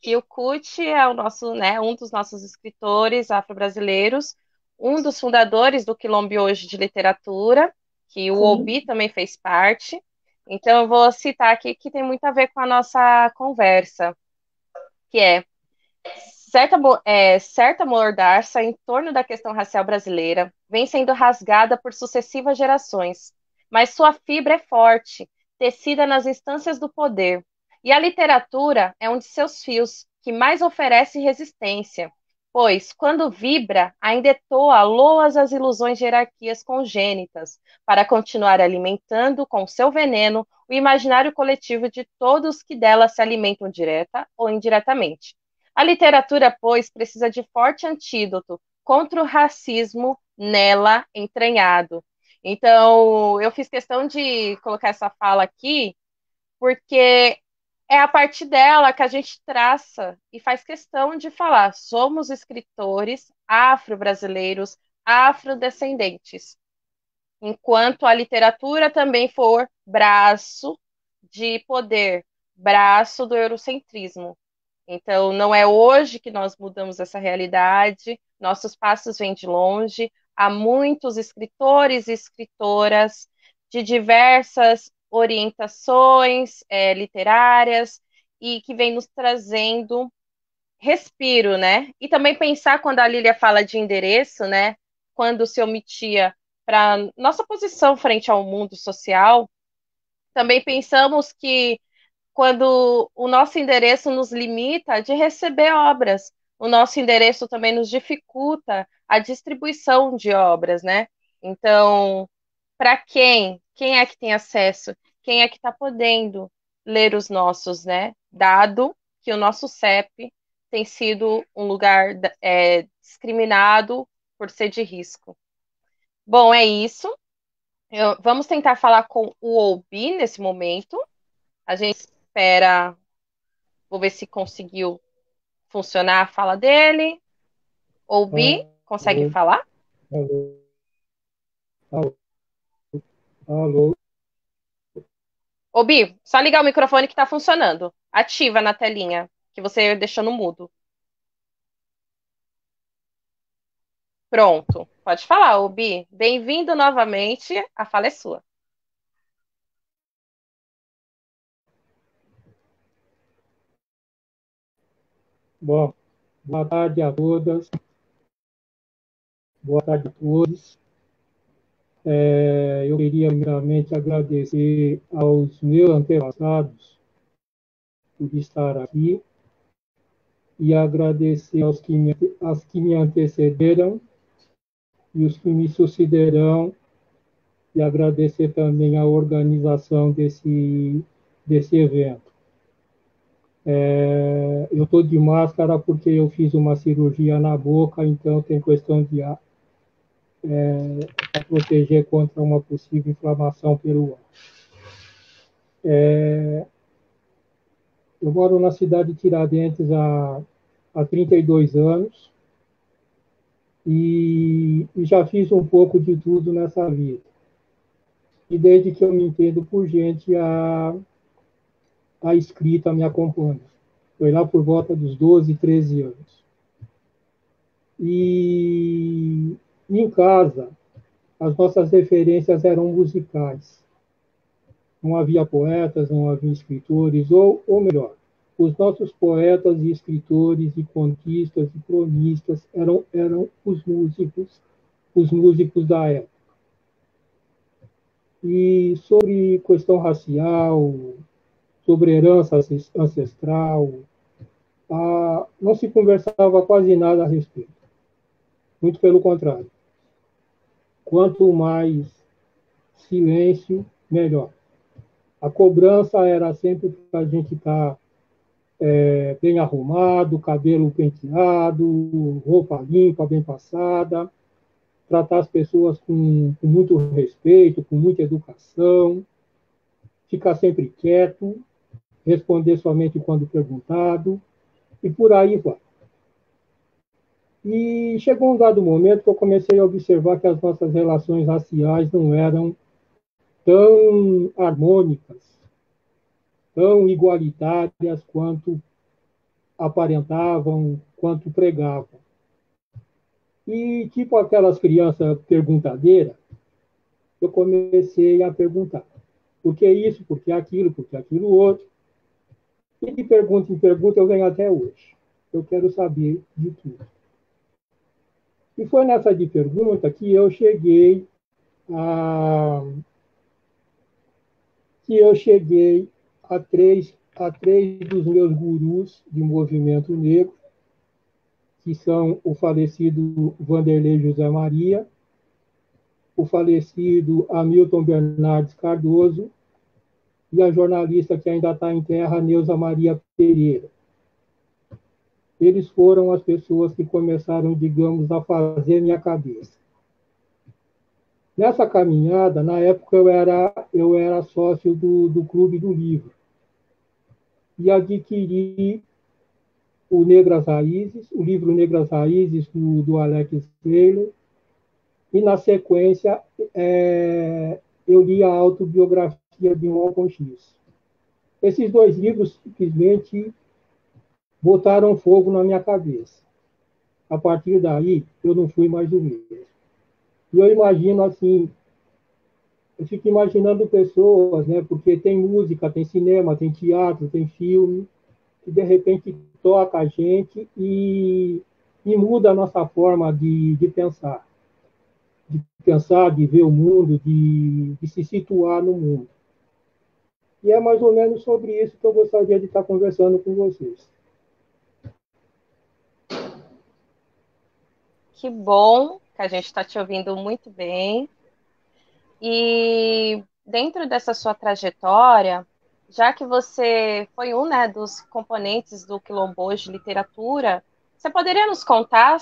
[SPEAKER 1] que o Kut é o nosso, né, um dos nossos escritores afro-brasileiros, um dos fundadores do Quilombo hoje de literatura, que o Obi também fez parte. Então eu vou citar aqui que tem muito a ver com a nossa conversa, que é certa mordaça em torno da questão racial brasileira vem sendo rasgada por sucessivas gerações, mas sua fibra é forte, tecida nas instâncias do poder, e a literatura é um de seus fios que mais oferece resistência, pois, quando vibra, ainda etoa loas às ilusões de hierarquias congênitas, para continuar alimentando com seu veneno o imaginário coletivo de todos que dela se alimentam direta ou indiretamente. A literatura, pois, precisa de forte antídoto contra o racismo nela entranhado. Então, eu fiz questão de colocar essa fala aqui, porque é a partir dela que a gente traça e faz questão de falar: somos escritores afro-brasileiros, afrodescendentes, enquanto a literatura também for braço de poder, braço do eurocentrismo. Então, não é hoje que nós mudamos essa realidade, nossos passos vêm de longe. Há muitos escritores e escritoras de diversas orientações literárias e que vêm nos trazendo respiro, né? E também pensar quando a Lília fala de endereço, né? Quando se omitia para nossa posição frente ao mundo social, também pensamos que quando o nosso endereço nos limita de receber obras, o nosso endereço também nos dificulta a distribuição de obras, né? Então, para quem é que tem acesso? Quem é que está podendo ler os nossos, né? Dado que o nosso CEP tem sido um lugar discriminado por ser de risco. Bom, é isso. Vamos tentar falar com o Oubi nesse momento. A gente espera. Vou ver se conseguiu funcionar a fala dele. Ouvi? Consegue
[SPEAKER 5] Alô,
[SPEAKER 1] falar?
[SPEAKER 5] alô, alô, alô.
[SPEAKER 1] Ouvi? Só ligar o microfone que está funcionando. Ativa na telinha, que você deixou no mudo. Pronto. Pode falar, Oubi. Bem-vindo novamente. A fala é sua.
[SPEAKER 5] Bom, boa tarde a todas, boa tarde a todos. Eu queria primeiramente agradecer aos meus antepassados por estar aqui e agradecer aos que me antecederam e os que me sucederão e agradecer também a organização desse evento. Eu estou de máscara porque eu fiz uma cirurgia na boca, então tem questão de para proteger contra uma possível inflamação pelo ar. Eu moro na cidade de Tiradentes há 32 anos e já fiz um pouco de tudo nessa vida. E desde que eu me entendo por gente, a escrita me acompanha. Foi lá por volta dos 12, 13 anos. E em casa, as nossas referências eram musicais. Não havia poetas, não havia escritores, ou melhor, os nossos poetas e escritores e contistas e cronistas eram os músicos da época. E sobre questão racial, sobre herança ancestral, não se conversava quase nada a respeito. Muito pelo contrário. Quanto mais silêncio, melhor. A cobrança era sempre para a gente estar bem arrumado, cabelo penteado, roupa limpa, bem passada, tratar as pessoas com muito respeito, com muita educação, ficar sempre quieto, responder somente quando perguntado, e por aí vai. E chegou um dado momento que eu comecei a observar que as nossas relações raciais não eram tão harmônicas, tão igualitárias quanto aparentavam, quanto pregavam. E, tipo aquelas crianças perguntadeiras, eu comecei a perguntar. Por que isso? Por que aquilo? Por que aquilo outro? E de pergunta em pergunta eu venho até hoje. Eu quero saber de tudo. E foi nessa de pergunta que eu cheguei a três dos meus gurus de movimento negro, que são o falecido Vanderlei José Maria, o falecido Hamilton Bernardes Cardoso e a jornalista que ainda está em terra, Neuza Maria Pereira. Eles foram as pessoas que começaram, digamos, a fazer minha cabeça. Nessa caminhada, na época eu era sócio do Clube do Livro e adquiri o livro Negras Raízes, do Alex Taylor, e na sequência eu li a autobiografia de Malcolm X. Esses dois livros simplesmente botaram fogo na minha cabeça. A partir daí, eu não fui mais o mesmo. E eu imagino assim, eu fico imaginando pessoas, né? Porque tem música, tem cinema, tem teatro, tem filme, que de repente toca a gente e muda a nossa forma de pensar. De pensar, de ver o mundo, de se situar no mundo. E é mais ou menos sobre isso que eu gostaria de estar conversando com vocês.
[SPEAKER 1] Que bom que a gente está te ouvindo muito bem. E dentro dessa sua trajetória, já que você foi um, né, dos componentes do Quilombojo de Literatura, você poderia nos contar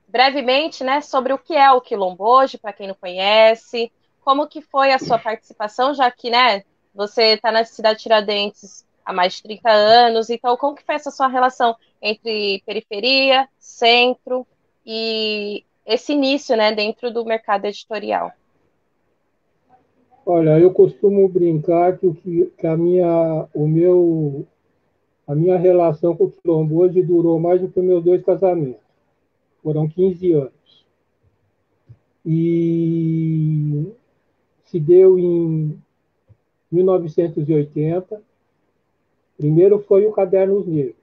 [SPEAKER 1] brevemente, né, sobre o que é o Quilombojo, para quem não conhece, como que foi a sua participação, já que, né, você está na cidade de Tiradentes há mais de 30 anos, então como que foi essa sua relação entre periferia, centro e esse início, né, dentro do mercado editorial?
[SPEAKER 5] Olha, eu costumo brincar que a minha relação com o Quilombo hoje durou mais do que os meus 2 casamentos. Foram 15 anos. E se deu em 1980. Primeiro foi o Cadernos Negros.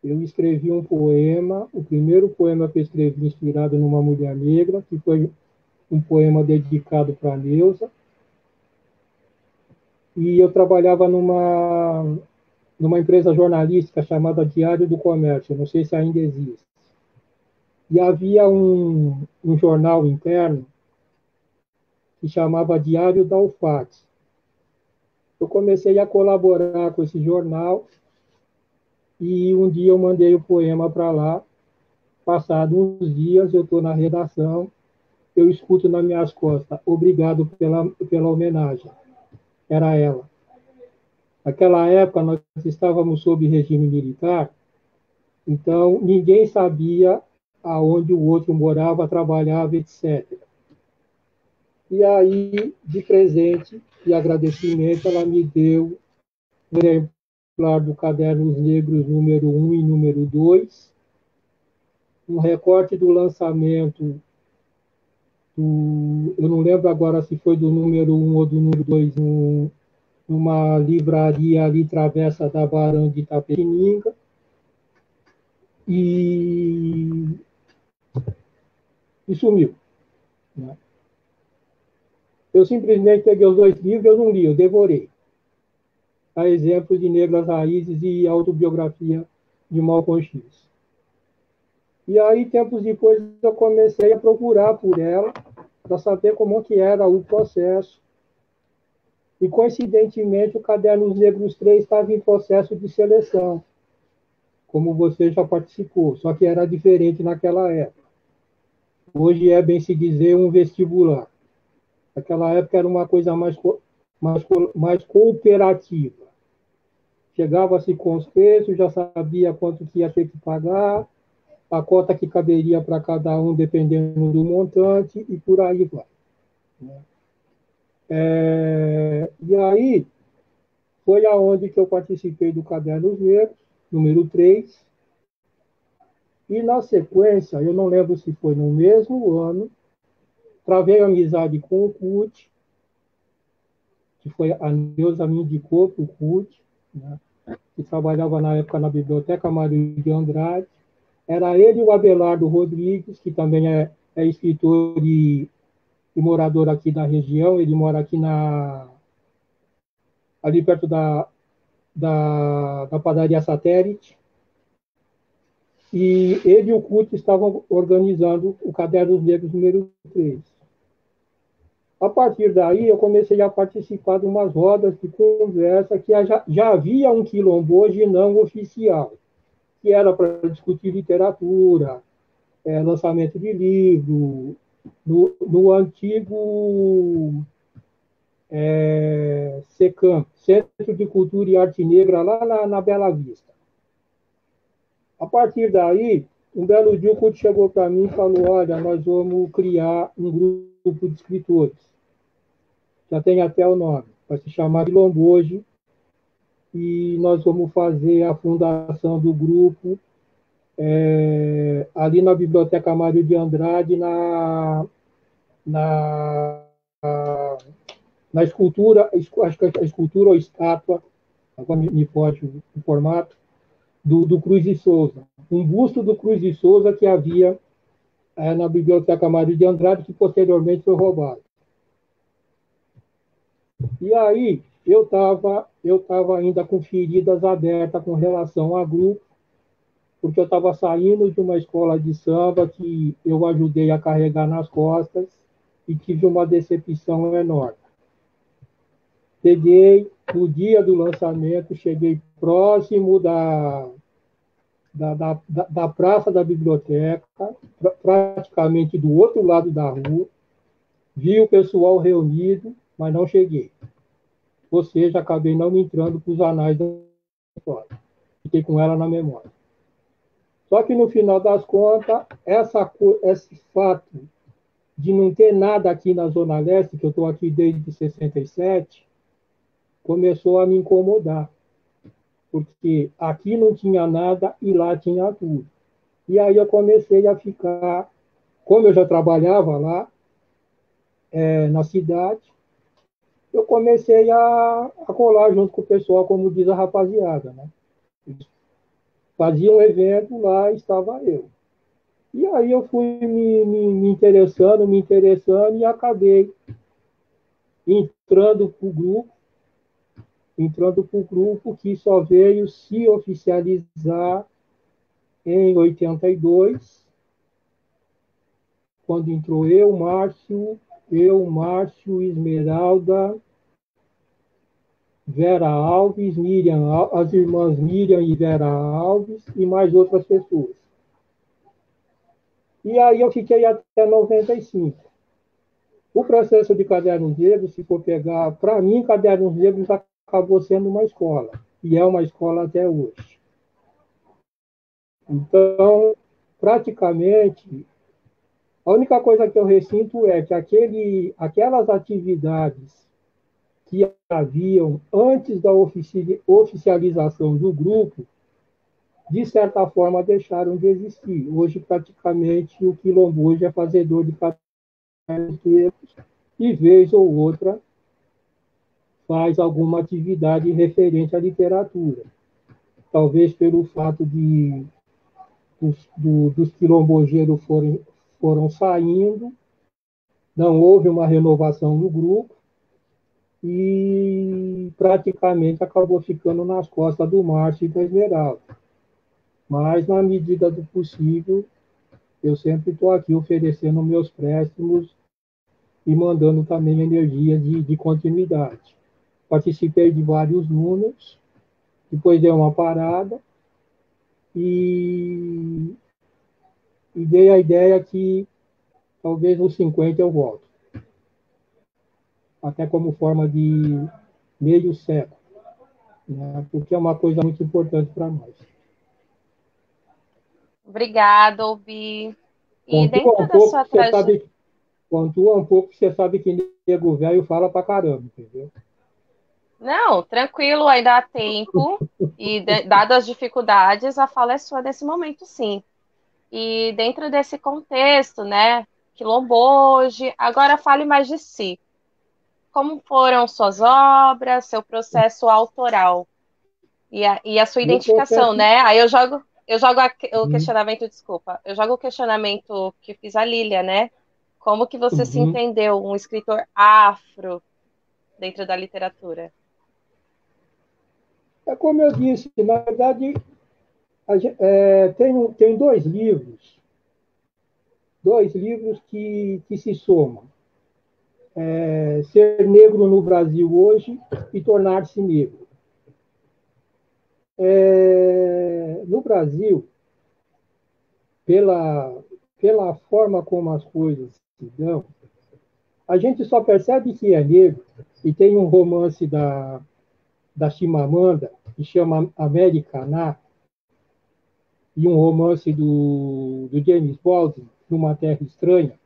[SPEAKER 5] Eu escrevi um poema, o primeiro poema que eu escrevi inspirado numa mulher negra, que foi um poema dedicado para a Neuza. E eu trabalhava numa empresa jornalística chamada Diário do Comércio, não sei se ainda existe. E havia um jornal interno que chamava Diário da UFAT. Eu comecei a colaborar com esse jornal e um dia eu mandei o poema para lá. Passados uns dias, eu estou na redação eu escuto nas minhas costas, obrigado pela homenagem. Era ela. Naquela época, nós estávamos sob regime militar, então ninguém sabia aonde o outro morava, trabalhava, etc. E aí, de presente e agradecimento, ela me deu um exemplar do Cadernos Negros número 1 e número 2, um recorte do lançamento eu não lembro agora se foi do número 1 ou do número 2, numa livraria ali, Travessa da Barão de Itapetininga, e sumiu. Né? Eu simplesmente peguei os 2 livros, eu não li, eu devorei. A exemplo de Negras Raízes e Autobiografia de Malcolm X. E aí, tempos depois, eu comecei a procurar por ela, para saber como que era o processo. E, coincidentemente, o Cadernos Negros 3 estava em processo de seleção, como você já participou, só que era diferente naquela época. Hoje é, bem se dizer, um vestibular. Naquela época era uma coisa mais cooperativa. Chegava-se com os preços, já sabia quanto que ia ter que pagar, a cota que caberia para cada um, dependendo do montante, e por aí vai. E aí, foi aonde que eu participei do Cadernos Negros, número 3, e na sequência, eu não lembro se foi no mesmo ano, travei amizade com o CUT, que foi a Neuza me indicou para o CUT, né, que trabalhava na época na Biblioteca Mário de Andrade. Era ele e o Abelardo Rodrigues, que também é escritor e morador aqui da região. Ele mora aqui ali perto da padaria Satélite. E ele e o CUT estavam organizando o Cadernos Negros número 3. A partir daí, eu comecei a participar de umas rodas de conversa que já havia um quilomboje não oficial, que era para discutir literatura, lançamento de livro, no antigo SECAM, Centro de Cultura e Arte Negra, lá na Bela Vista. A partir daí, um belo dia o CUT chegou para mim e falou, olha, nós vamos criar um grupo de escritores. Já tem até o nome, vai se chamar Quilomboje, e nós vamos fazer a fundação do grupo ali na Biblioteca Mário de Andrade, na escultura, acho que a escultura ou estátua, agora me foge o formato, do Cruz de Souza. Um busto do Cruz de Souza que havia na Biblioteca Mário de Andrade, que posteriormente foi roubado. E aí, eu estava ainda com feridas abertas com relação a grupo, porque eu estava saindo de uma escola de samba que eu ajudei a carregar nas costas e tive uma decepção enorme. Peguei, no dia do lançamento, cheguei próximo da praça da biblioteca, praticamente do outro lado da rua, vi o pessoal reunido, mas não cheguei. Ou seja, acabei não entrando para os anais da história. Fiquei com ela na memória. Só que, no final das contas, esse fato de não ter nada aqui na Zona Leste, que eu estou aqui desde 67, começou a me incomodar. Porque aqui não tinha nada e lá tinha tudo. E aí eu comecei a ficar, como eu já trabalhava lá, na cidade, eu comecei a colar junto com o pessoal, como diz a rapaziada, né? Fazia um evento lá, estava eu. E aí eu fui me interessando e acabei entrando para o grupo que só veio se oficializar em 82, quando entrou eu, Márcio, Esmeralda, Vera Alves, as irmãs Miriam e Vera Alves e mais outras pessoas. E aí eu fiquei até 95. O processo de Cadernos Negros, se for pegar, para mim, Cadernos Negros acabou sendo uma escola, e é uma escola até hoje. Então, praticamente, a única coisa que eu ressinto é que aquelas atividades que haviam antes da oficialização do grupo, de certa forma, deixaram de existir. Hoje, praticamente, o quilombo hoje é fazedor de cadernos e, vez ou outra, faz alguma atividade referente à literatura. Talvez pelo fato de dos quilombogeiros foram saindo, não houve uma renovação no grupo e praticamente acabou ficando nas costas do Márcio e da Esmeralda. Mas, na medida do possível, eu sempre estou aqui oferecendo meus préstimos e mandando também energia de continuidade. Participei de vários números, depois dei uma parada e dei a ideia que talvez nos 50 eu volto. Até como forma de meio século, né? Porque é uma coisa muito importante para nós.
[SPEAKER 1] Obrigada, Ouvi. E
[SPEAKER 5] Pontua
[SPEAKER 1] dentro
[SPEAKER 5] um
[SPEAKER 1] da
[SPEAKER 5] pouco
[SPEAKER 1] sua
[SPEAKER 5] que você
[SPEAKER 1] trajetória.
[SPEAKER 5] sabe, pontua um pouco que você sabe que nego velho fala pra caramba, entendeu?
[SPEAKER 1] Não, tranquilo, ainda há tempo. E dadas as dificuldades, a fala é sua nesse momento, sim. E dentro desse contexto, né, Quilombo hoje, agora fale mais de si. Como foram suas obras, seu processo autoral e a sua
[SPEAKER 5] Meu
[SPEAKER 1] identificação,
[SPEAKER 5] processo.
[SPEAKER 1] né? Aí eu jogo o questionamento, desculpa, eu jogo o questionamento que fiz a Lília, né? Como que você se
[SPEAKER 5] Uhum.
[SPEAKER 1] entendeu um escritor afro dentro da literatura?
[SPEAKER 5] É como eu disse, na verdade, tem dois livros que se somam. Ser negro no Brasil hoje e tornar-se negro. No Brasil, pela, pela forma como as coisas se dão, a gente só percebe que é negro, e tem um romance da Chimamanda, que chama Americaná, e um romance do James Baldwin, Numa Terra Estranha,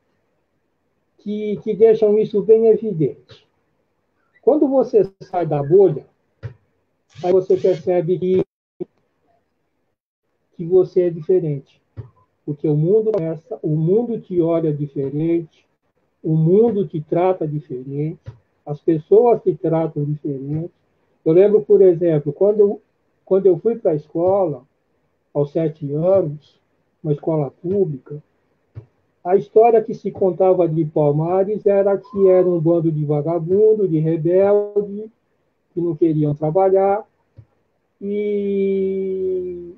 [SPEAKER 5] que deixam isso bem evidente. Quando você sai da bolha, aí você percebe que você é diferente, porque o mundo te olha diferente, o mundo te trata diferente, as pessoas te tratam diferente. Eu lembro, por exemplo, quando eu fui para a escola, aos 7 anos, uma escola pública, a história que se contava de Palmares era que era um bando de vagabundo, de rebelde, que não queriam trabalhar e,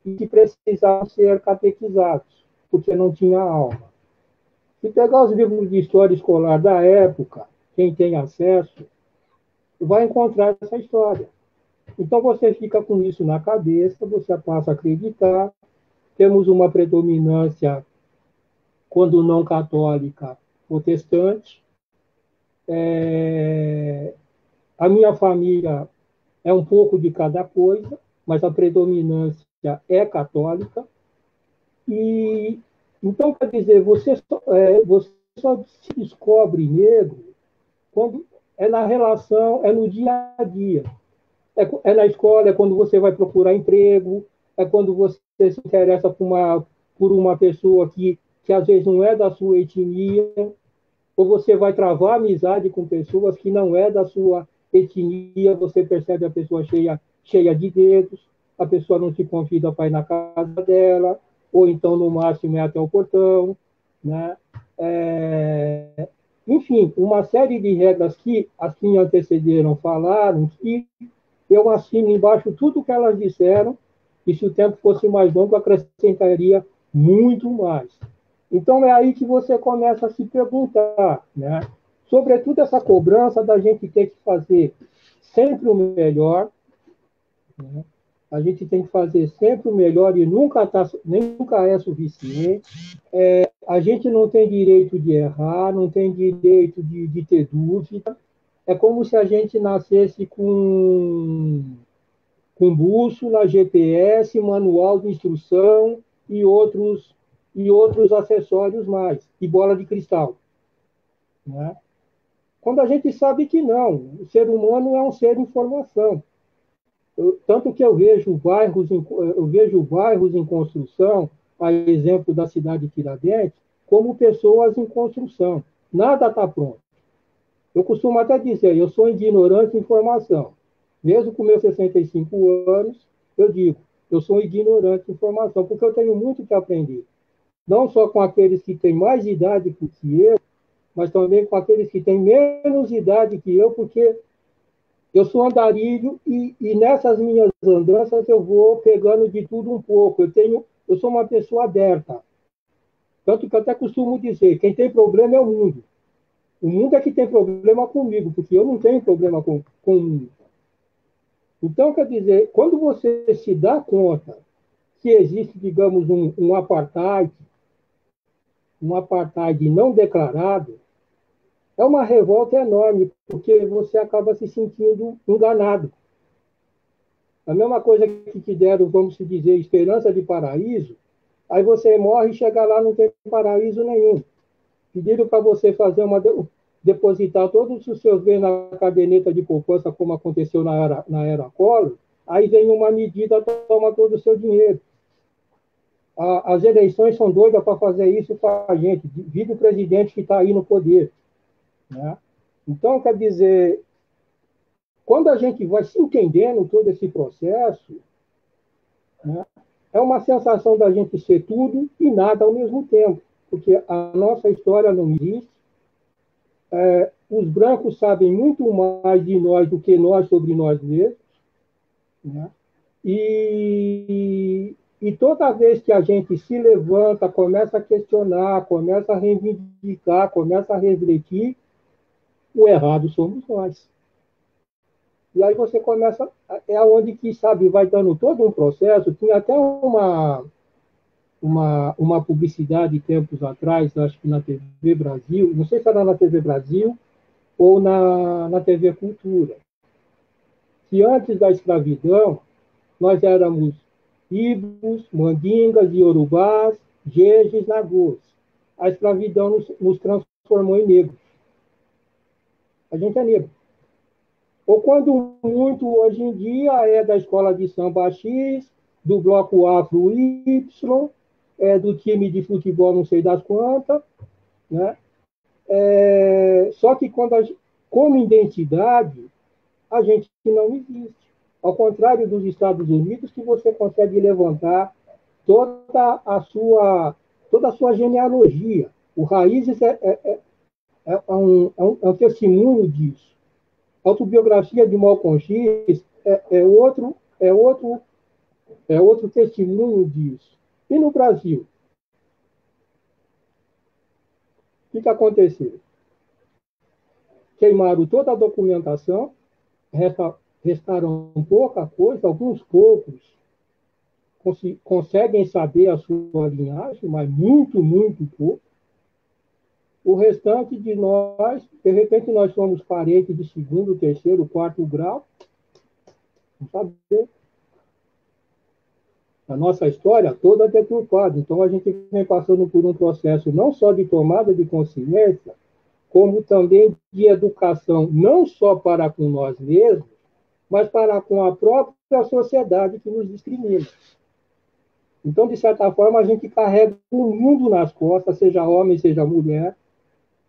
[SPEAKER 5] e que precisavam ser catequizados, porque não tinha alma. Se pegar os livros de história escolar da época, quem tem acesso, vai encontrar essa história. Então você fica com isso na cabeça, você passa a acreditar. Temos uma predominância, quando não católica, protestante. A minha família é um pouco de cada coisa, mas a predominância é católica. E então, quer dizer, você só se descobre negro quando é na relação, é no dia a dia. É na escola, é quando você vai procurar emprego, é quando você se interessa por uma pessoa que às vezes não é da sua etnia, ou você vai travar amizade com pessoas que não é da sua etnia, você percebe a pessoa cheia de dedos, a pessoa não te convida para ir na casa dela, ou então, no máximo, é até o portão, né? Enfim, uma série de regras que as que me antecederam falaram, que eu assino embaixo tudo que elas disseram, e se o tempo fosse mais longo, acrescentaria muito mais. Então, é aí que você começa a se perguntar, né? Sobretudo essa cobrança da gente ter que fazer sempre o melhor, né? A gente tem que fazer sempre o melhor e nunca é suficiente. a gente não tem direito de errar, não tem direito de ter dúvida. É como se a gente nascesse com bússola, GPS, manual de instrução e outros acessórios mais, e bola de cristal. Né? Quando a gente sabe que não, o ser humano é um ser de informação. Tanto que eu vejo bairros em construção, a exemplo da cidade de Tiradentes, como pessoas em construção. Nada está pronto. Eu costumo até dizer, eu sou ignorante em formação. Mesmo com meus 65 anos, eu digo, eu sou ignorante em formação, porque eu tenho muito que aprender. Não só com aqueles que têm mais idade que eu, mas também com aqueles que têm menos idade que eu, porque eu sou andarilho e nessas minhas andanças eu vou pegando de tudo um pouco. Eu sou uma pessoa aberta. Tanto que eu até costumo dizer, quem tem problema é o mundo. O mundo é que tem problema comigo, porque eu não tenho problema com o mundo. Então, quer dizer, quando você se dá conta que existe, digamos, um apartheid não declarado, é uma revolta enorme, porque você acaba se sentindo enganado. A mesma coisa que te deram, vamos dizer, esperança de paraíso, aí você morre e chega lá não tem paraíso nenhum. Pediram para você depositar todos os seus bens na caderneta de poupança, como aconteceu na era Collor, aí vem uma medida, toma todo o seu dinheiro. As eleições são doidas para fazer isso com a gente, devido o presidente que está aí no poder. Né? Então, quer dizer, quando a gente vai se entendendo todo esse processo, né, é uma sensação da gente ser tudo e nada ao mesmo tempo, porque a nossa história não existe. Os brancos sabem muito mais de nós do que nós sobre nós mesmos. Né? E toda vez que a gente se levanta, começa a questionar, começa a reivindicar, começa a refletir, o errado somos nós. E aí você começa, é onde que, sabe, vai dando todo um processo. Tinha até uma publicidade tempos atrás, acho que na TV Brasil, não sei se era na TV Brasil ou na TV Cultura, que antes da escravidão, nós éramos ibos, mandingas, iorubás, jejes, nagôs. A escravidão nos transformou em negros. A gente é negro. Ou quando muito, hoje em dia, é da escola de samba X, do bloco Afro Y, do time de futebol não sei das quantas, né? Só que como identidade, a gente não existe. Ao contrário dos Estados Unidos, que você consegue levantar toda a sua genealogia. O Raízes é um testemunho disso. A autobiografia de Malcolm X é outro testemunho disso. E no Brasil? O que aconteceu? Queimaram toda a documentação, restaram pouca coisa, alguns poucos conseguem saber a sua linhagem, mas muito, muito pouco. O restante de nós, de repente, nós somos parentes de segundo, terceiro, quarto grau. Não sabe? A nossa história toda é deturpada. Então, a gente vem passando por um processo não só de tomada de consciência, como também de educação, não só para com nós mesmos, mas para com a própria sociedade que nos discrimina. Então, de certa forma, a gente carrega o mundo nas costas, seja homem, seja mulher,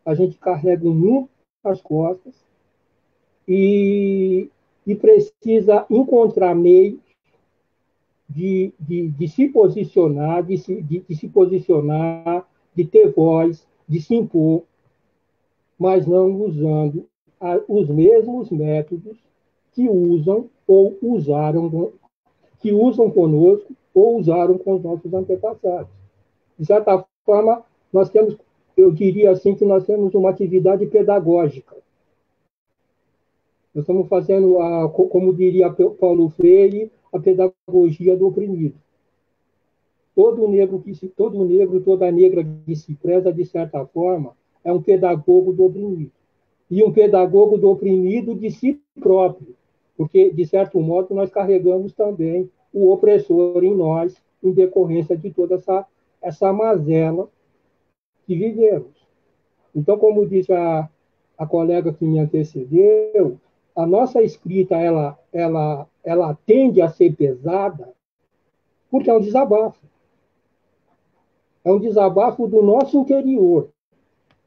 [SPEAKER 5] a gente carrega o mundo nas costas e precisa encontrar meios de se posicionar, de se posicionar, de ter voz, de se impor, mas não usando os mesmos métodos que usam ou usaram, que usam conosco ou usaram com os nossos antepassados. De certa forma, nós temos, eu diria assim, que nós temos uma atividade pedagógica. Nós estamos fazendo, como diria Paulo Freire, a pedagogia do oprimido. todo negro, toda negra que se preza, de certa forma, é um pedagogo do oprimido. E um pedagogo do oprimido de si próprio, porque, de certo modo, nós carregamos também o opressor em nós, em decorrência de toda essa mazela que vivemos. Então, como disse a colega que me antecedeu, a nossa escrita ela tende a ser pesada porque é um desabafo. É um desabafo do nosso interior.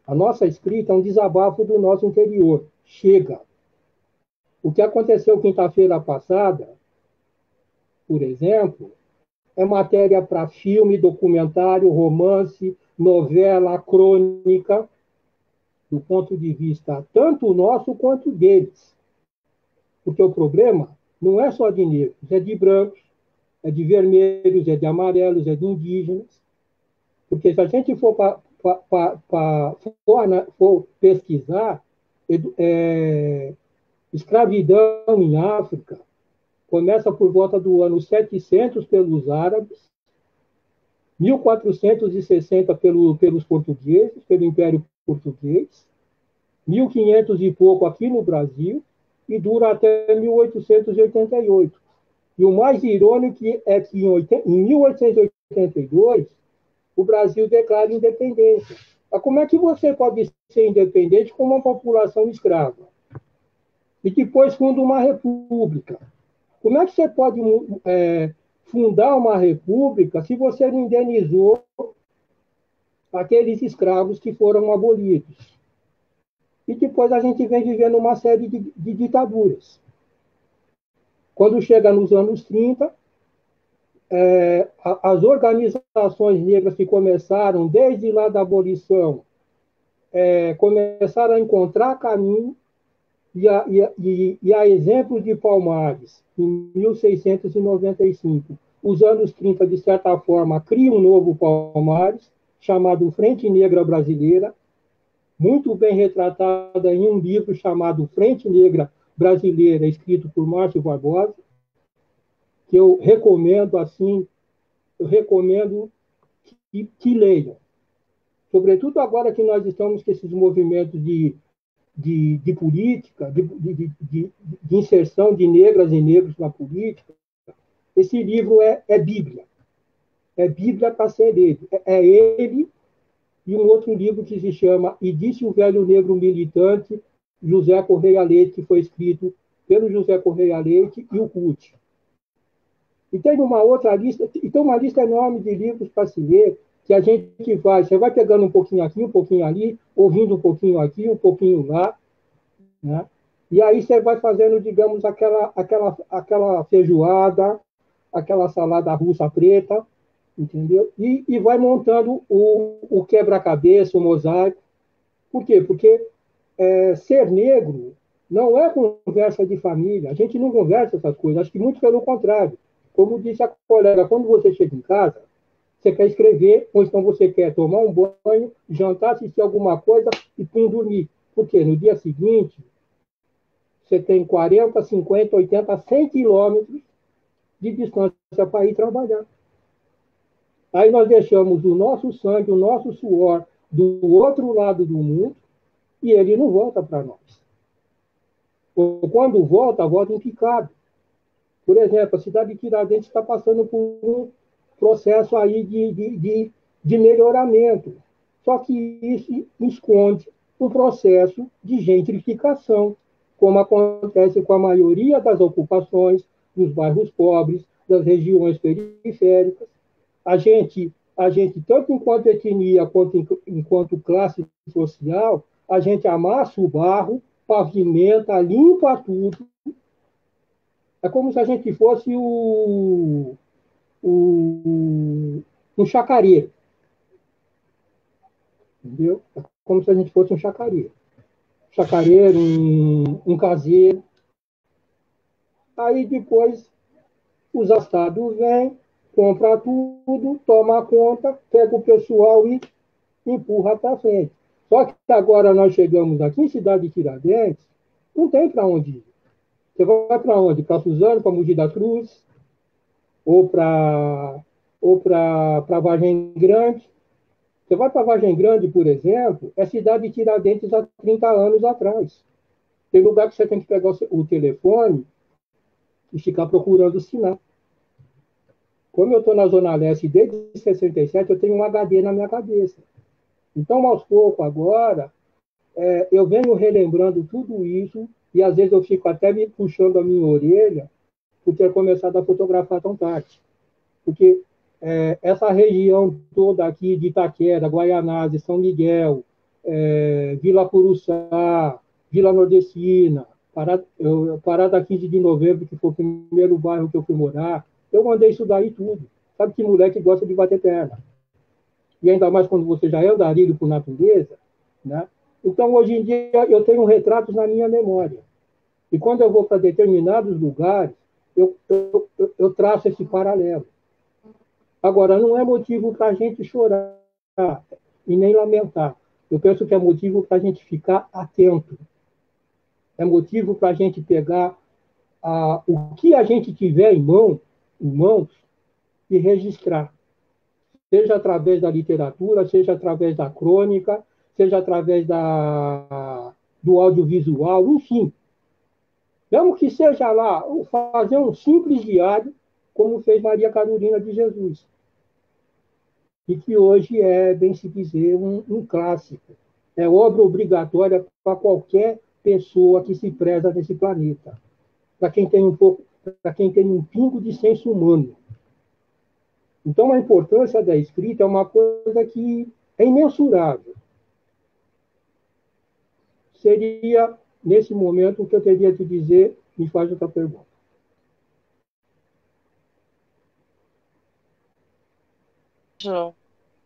[SPEAKER 5] A nossa escrita é um desabafo do nosso interior. Chega. O que aconteceu quinta-feira passada, por exemplo, é matéria para filme, documentário, romance, novela, crônica, do ponto de vista tanto nosso quanto deles. Porque o problema não é só de negros, é de brancos, é de vermelhos, é de amarelos, é de indígenas. Porque se a gente for pesquisar, escravidão em África começa por volta do ano 700 pelos árabes, 1460 pelos portugueses, pelo Império Português, 1500 e pouco aqui no Brasil, e dura até 1888. E o mais irônico é que em 1882, o Brasil declara independência. Mas como é que você pode ser independente com uma população escrava? E depois funda uma república. Como é que você pode fundar uma república se você não indenizou aqueles escravos que foram abolidos? E depois a gente vem vivendo uma série de ditaduras. Quando chega nos anos 30, as organizações negras que começaram desde lá da abolição começaram a encontrar caminho, e a exemplo de Palmares, em 1695, os anos 30, de certa forma, criam um novo Palmares, chamado Frente Negra Brasileira, muito bem retratada em um livro chamado Frente Negra Brasileira, escrito por Márcio Barbosa, que eu recomendo que leiam. Sobretudo agora que nós estamos com esses movimentos de política, de inserção de negras e negros na política, esse livro é Bíblia. É Bíblia para ser lido. É ele e um outro livro que se chama E Disse o Velho Negro Militante, José Correia Leite, que foi escrito pelo José Correia Leite e o CUT. E tem uma outra lista, e tem uma lista enorme de livros para se ler, que a gente você vai pegando um pouquinho aqui, um pouquinho ali, ouvindo um pouquinho aqui, um pouquinho lá, né? E aí você vai fazendo, digamos, aquela feijoada, aquela salada russa preta, entendeu? E vai montando o quebra-cabeça, o mosaico. Por quê? Porque ser negro não é conversa de família. A gente não conversa essas coisas. Acho que muito pelo contrário. Como disse a colega, quando você chega em casa, você quer escrever, ou então você quer tomar um banho, jantar, assistir alguma coisa e dormir. Por quê? No dia seguinte, você tem 40, 50, 80, 100 quilômetros de distância para ir trabalhar. Aí nós deixamos o nosso sangue, o nosso suor do outro lado do mundo e ele não volta para nós. Ou quando volta, volta em picado. Por exemplo, a cidade de Tiradentes está passando por um processo aí de melhoramento. Só que isso esconde um processo de gentrificação, como acontece com a maioria das ocupações nos bairros pobres, das regiões periféricas. A gente, tanto enquanto etnia quanto enquanto classe social, a gente amassa o barro, pavimenta, limpa tudo. É como se a gente fosse um chacareiro. Entendeu? É como se a gente fosse um chacareiro. Chacareiro, um caseiro. Aí depois os astados vêm, compra tudo, toma conta, pega o pessoal e empurra para frente. Só que agora nós chegamos aqui em Cidade de Tiradentes, não tem para onde ir. Você vai para onde? Para Suzano, para Mogi das Cruzes, ou para ou para Vargem Grande. Você vai para Vargem Grande, por exemplo, é cidade de Tiradentes há 30 anos atrás. Tem lugar que você tem que pegar o telefone e ficar procurando o sinal. Como eu estou na Zona Leste desde 67, eu tenho um HD na minha cabeça. Então, aos poucos, agora, eu venho relembrando tudo isso e, às vezes, eu fico até me puxando a minha orelha por ter começado a fotografar tão tarde. Porque essa região toda aqui de Itaquera, Guaianazes, São Miguel, Vila Curuçá, Vila Nordestina, Parada 15 de Novembro, que foi o primeiro bairro que eu fui morar, eu mandei isso daí tudo. Sabe que moleque gosta de bater perna? E ainda mais quando você já é andarilho por natureza, né? Então, hoje em dia, eu tenho retratos na minha memória. E quando eu vou para determinados lugares, eu traço esse paralelo. Agora, não é motivo para a gente chorar e nem lamentar. Eu penso que é motivo para a gente ficar atento. É motivo para a gente pegar o que a gente tiver em mãos e registrar. Seja através da literatura, seja através da crônica, seja através do audiovisual, enfim. Mesmo que seja lá, fazer um simples diário, como fez Maria Carolina de Jesus. E que hoje é, bem se dizer, um clássico. É obra obrigatória para qualquer pessoa que se preza nesse planeta. Para quem tem para quem tem um pingo de senso humano. Então, a importância da escrita é uma coisa que é imensurável. Seria, nesse momento, o que eu teria a te dizer. Me faz outra pergunta.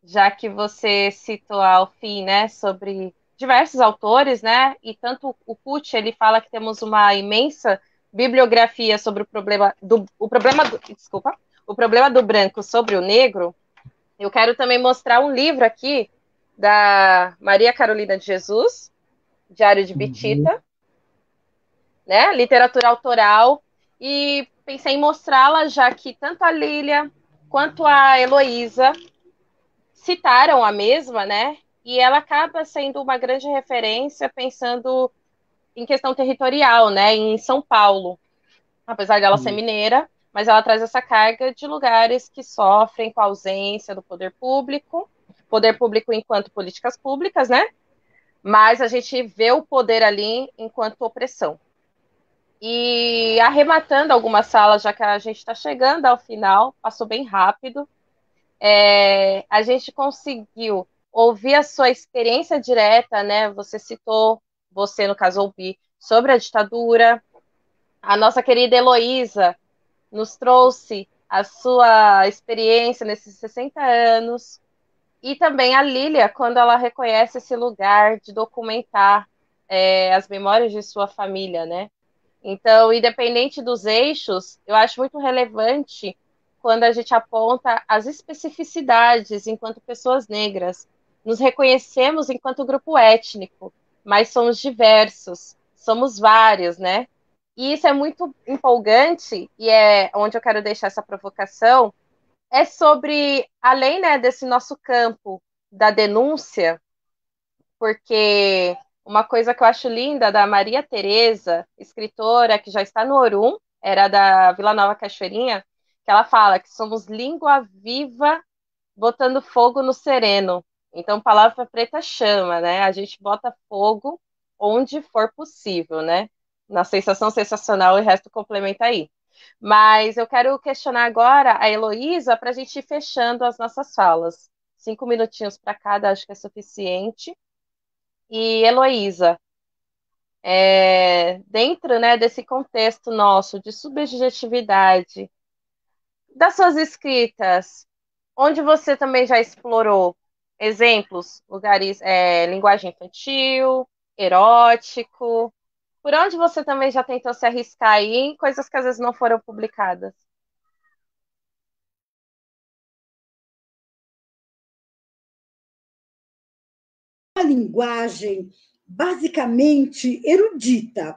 [SPEAKER 1] Já que você citou ao fim, né, sobre diversos autores, né, e tanto o Pucci, ele fala que temos uma imensa bibliografia sobre o problema do branco sobre o negro. Eu quero também mostrar um livro aqui da Maria Carolina de Jesus, Diário de Bitita, né, literatura autoral, e pensei em mostrá-la, já que tanto a Lília quanto a Heloísa citaram a mesma, né? E ela acaba sendo uma grande referência pensando em questão territorial, né? Em São Paulo, apesar dela ser mineira, mas ela traz essa carga de lugares que sofrem com a ausência do poder público enquanto políticas públicas, né? Mas a gente vê o poder ali enquanto opressão. E arrematando algumas salas, já que a gente está chegando ao final, passou bem rápido. A gente conseguiu ouvir a sua experiência direta, né? Você citou, você no caso ouvi, sobre a ditadura. A nossa querida Heloísa nos trouxe a sua experiência nesses 60 anos. E também a Lília, quando ela reconhece esse lugar de documentar as memórias de sua família, né? Então, independente dos eixos, eu acho muito relevante quando a gente aponta as especificidades enquanto pessoas negras. Nos reconhecemos enquanto grupo étnico, mas somos diversos, somos vários, né? E isso é muito empolgante, e é onde eu quero deixar essa provocação, é sobre, além, né, desse nosso campo da denúncia, porque uma coisa que eu acho linda da Maria Tereza, escritora que já está no Orum, era da Vila Nova Cachoeirinha, que ela fala que somos língua viva botando fogo no sereno. Então, palavra preta chama, né? A gente bota fogo onde for possível, né? Na sensação sensacional, e o resto complementa aí. Mas eu quero questionar agora a Heloísa para a gente ir fechando as nossas falas. 5 minutinhos para cada, acho que é suficiente. E Heloísa, dentro, né, desse contexto nosso de subjetividade, das suas escritas, onde você também já explorou exemplos, lugares, linguagem infantil, erótico, por onde você também já tentou se arriscar aí em coisas que às vezes não foram publicadas?
[SPEAKER 2] A linguagem basicamente erudita.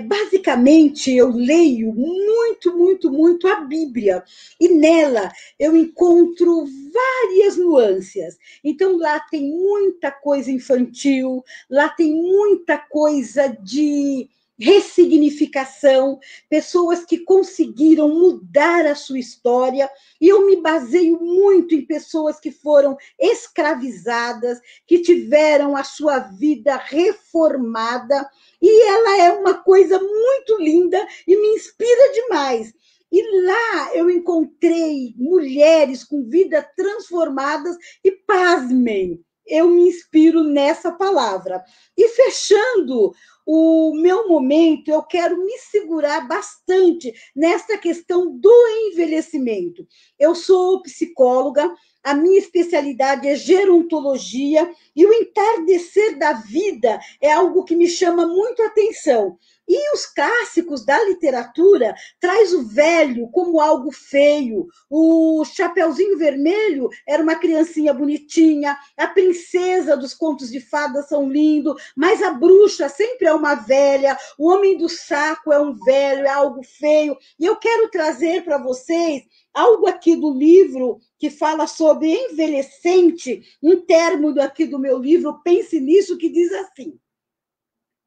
[SPEAKER 2] Basicamente, eu leio muito, muito, muito a Bíblia, e nela eu encontro várias nuances. Então, lá tem muita coisa infantil, lá tem muita coisa de ressignificação, pessoas que conseguiram mudar a sua história, e eu me baseio muito em pessoas que foram escravizadas, que tiveram a sua vida reformada, e ela é uma coisa muito linda e me inspira demais. E lá eu encontrei mulheres com vidas transformadas e, pasmem, eu me inspiro nessa palavra. E fechando o meu momento, eu quero me segurar bastante nessa questão do envelhecimento. Eu sou psicóloga, a minha especialidade é gerontologia, e o entardecer da vida é algo que me chama muito a atenção. E os clássicos da literatura traz o velho como algo feio. O Chapeuzinho Vermelho era uma criancinha bonitinha, a princesa dos contos de fadas são lindos, mas a bruxa sempre é uma velha, o homem do saco é um velho, é algo feio. E eu quero trazer para vocês algo aqui do livro que fala sobre envelhecente, um termo aqui do meu livro, Pense Nisso, que diz assim: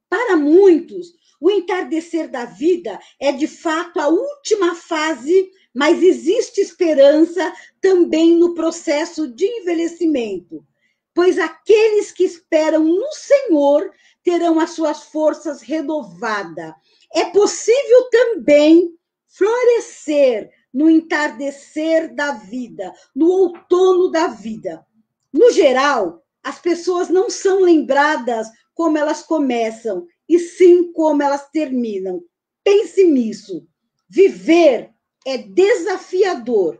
[SPEAKER 2] para muitos, o entardecer da vida é de fato a última fase, mas existe esperança também no processo de envelhecimento, pois aqueles que esperam no Senhor terão as suas forças renovadas. É possível também florescer no entardecer da vida, no outono da vida. No geral, as pessoas não são lembradas como elas começam, e sim como elas terminam. Pense nisso. Viver é desafiador,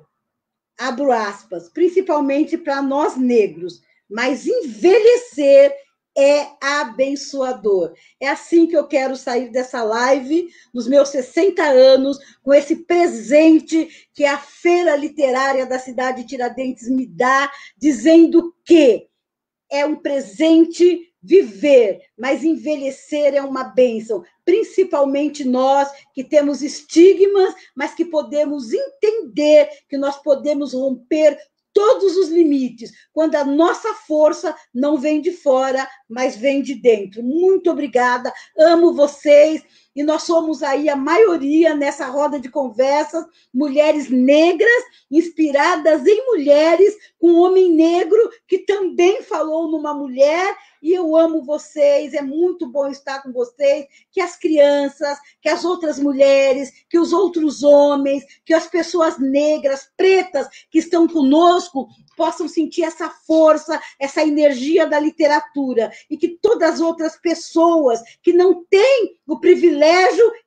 [SPEAKER 2] abro aspas, principalmente para nós negros, mas envelhecer é abençoador. É assim que eu quero sair dessa live, nos meus 60 anos, com esse presente que a Feira Literária da cidade de Tiradentes me dá, dizendo que é um presente viver, mas envelhecer é uma bênção, principalmente nós que temos estigmas, mas que podemos entender que nós podemos romper todos os limites, quando a nossa força não vem de fora, mas vem de dentro. Muito obrigada, amo vocês, e nós somos aí a maioria nessa roda de conversas, mulheres negras, inspiradas em mulheres, com um homem negro que também falou numa mulher, e eu amo vocês, é muito bom estar com vocês, que as crianças, que as outras mulheres, que os outros homens, que as pessoas negras, pretas, que estão conosco, possam sentir essa força, essa energia da literatura, e que todas as outras pessoas que não têm o privilégio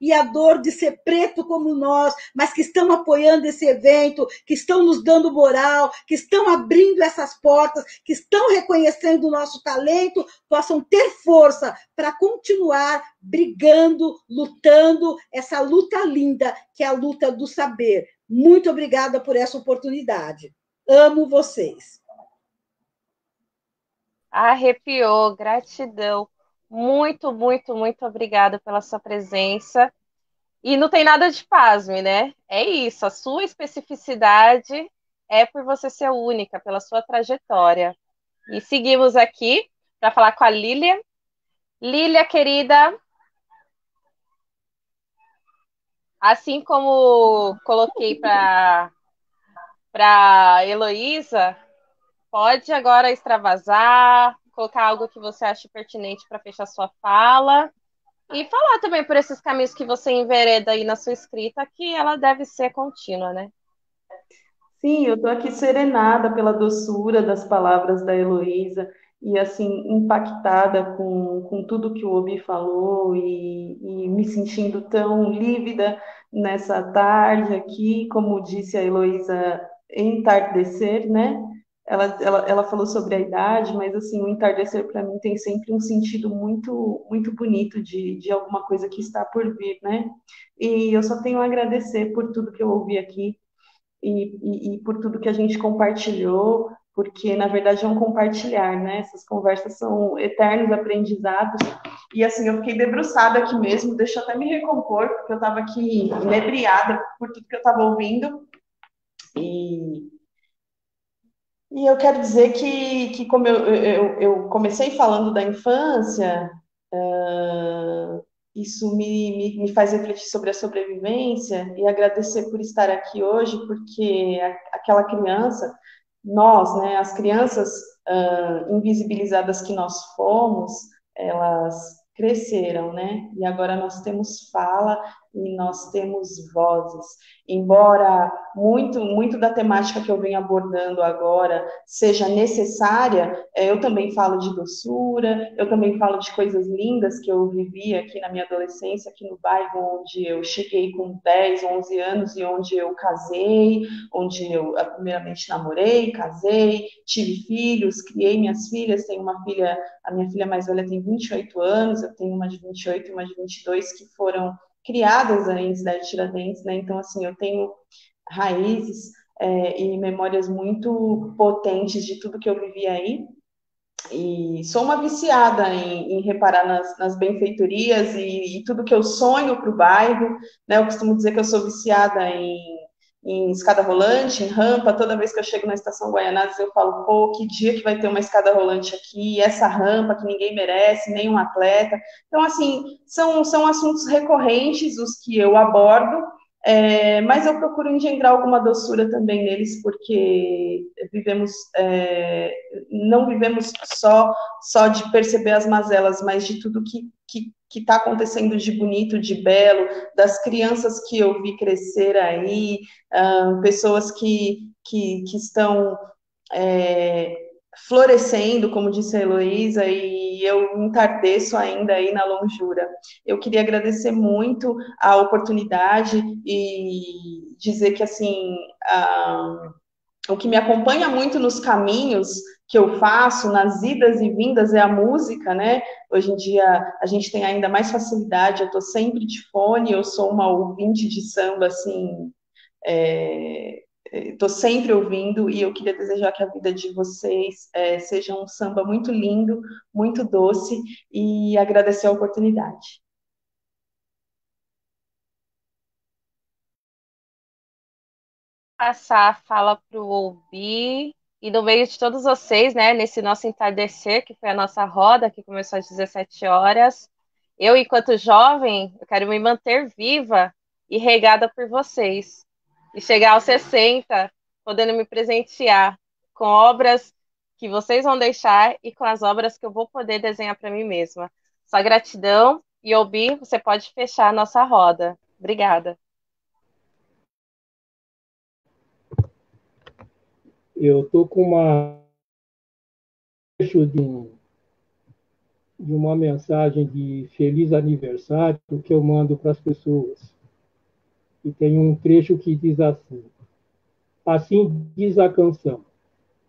[SPEAKER 2] e a dor de ser preto como nós, mas que estão apoiando esse evento, que estão nos dando moral, que estão abrindo essas portas, que estão reconhecendo o nosso talento, possam ter força para continuar brigando, lutando, essa luta linda, que é a luta do saber. Muito obrigada por essa oportunidade. Amo vocês.
[SPEAKER 1] Arrepiou, gratidão. Muito, muito, muito obrigada pela sua presença. E não tem nada de pasme, né? É isso, a sua especificidade é por você ser única, pela sua trajetória. E seguimos aqui para falar com a Lília. Lília, querida, assim como coloquei para Heloísa, pode agora extravasar, colocar algo que você acha pertinente para fechar sua fala e falar também por esses caminhos que você envereda aí na sua escrita, que ela deve ser contínua, né?
[SPEAKER 4] Sim, eu estou aqui serenada pela doçura das palavras da Heloísa e, assim, impactada com tudo que o Obi falou e me sentindo tão lívida nessa tarde aqui, como disse a Heloísa, entardecer, né? Ela falou sobre a idade, mas, assim, o entardecer para mim tem sempre um sentido muito, muito bonito de alguma coisa que está por vir, né? E eu só tenho a agradecer por tudo que eu ouvi aqui, e por tudo que a gente compartilhou, porque na verdade é um compartilhar, né? Essas conversas são eternos aprendizados. E assim, eu fiquei debruçada aqui mesmo, deixa eu até me recompor, porque eu estava aqui inebriada por tudo que eu estava ouvindo. E, e eu quero dizer que como eu comecei falando da infância, isso me faz refletir sobre a sobrevivência e agradecer por estar aqui hoje, porque aquela criança, nós, né, as crianças invisibilizadas que nós fomos, elas cresceram, né? E agora nós temos fala e nós temos vozes. Embora muito da temática que eu venho abordando agora seja necessária, eu também falo de doçura, eu também falo de coisas lindas que eu vivi aqui na minha adolescência, aqui no bairro onde eu cheguei com 10, 11 anos e onde eu casei, onde eu primeiramente namorei, casei, tive filhos, criei minhas filhas, tenho uma filha, a minha filha mais velha tem 28 anos, eu tenho uma de 28 e uma de 22 que foram criadas aí em Cidade de Tiradentes, né? Então, assim, eu tenho raízes e memórias muito potentes de tudo que eu vivi aí. E sou uma viciada em reparar nas benfeitorias e tudo que eu sonho para o bairro, né? Eu costumo dizer que eu sou viciada em escada rolante, em rampa. Toda vez que eu chego na Estação Guaianazes, eu falo, pô, que dia que vai ter uma escada rolante aqui, essa rampa que ninguém merece, nem um atleta. Então, assim, são assuntos recorrentes os que eu abordo, mas eu procuro engendrar alguma doçura também neles, porque não vivemos só de perceber as mazelas, mas de tudo que está acontecendo de bonito, de belo, das crianças que eu vi crescer aí, pessoas que estão florescendo, como disse a Heloísa, e eu entardeço ainda aí na longura. Eu queria agradecer muito a oportunidade e dizer que, assim, o que me acompanha muito nos caminhos que eu faço, nas idas e vindas, é a música, né? Hoje em dia a gente tem ainda mais facilidade, eu estou sempre de fone, eu sou uma ouvinte de samba, assim, estou sempre ouvindo, e eu queria desejar que a vida de vocês seja um samba muito lindo, muito doce, e agradecer a oportunidade.
[SPEAKER 1] Passar a fala para o Obi e no meio de todos vocês, né, nesse nosso entardecer, que foi a nossa roda, que começou às 17 horas. Eu, enquanto jovem, eu quero me manter viva e regada por vocês. E chegar aos 60, podendo me presentear com obras que vocês vão deixar e com as obras que eu vou poder desenhar para mim mesma. Só gratidão. E, Obi, você pode fechar a nossa roda. Obrigada.
[SPEAKER 5] Eu estou com uma de uma mensagem de feliz aniversário que eu mando para as pessoas. E tem um trecho que diz assim: assim diz a canção.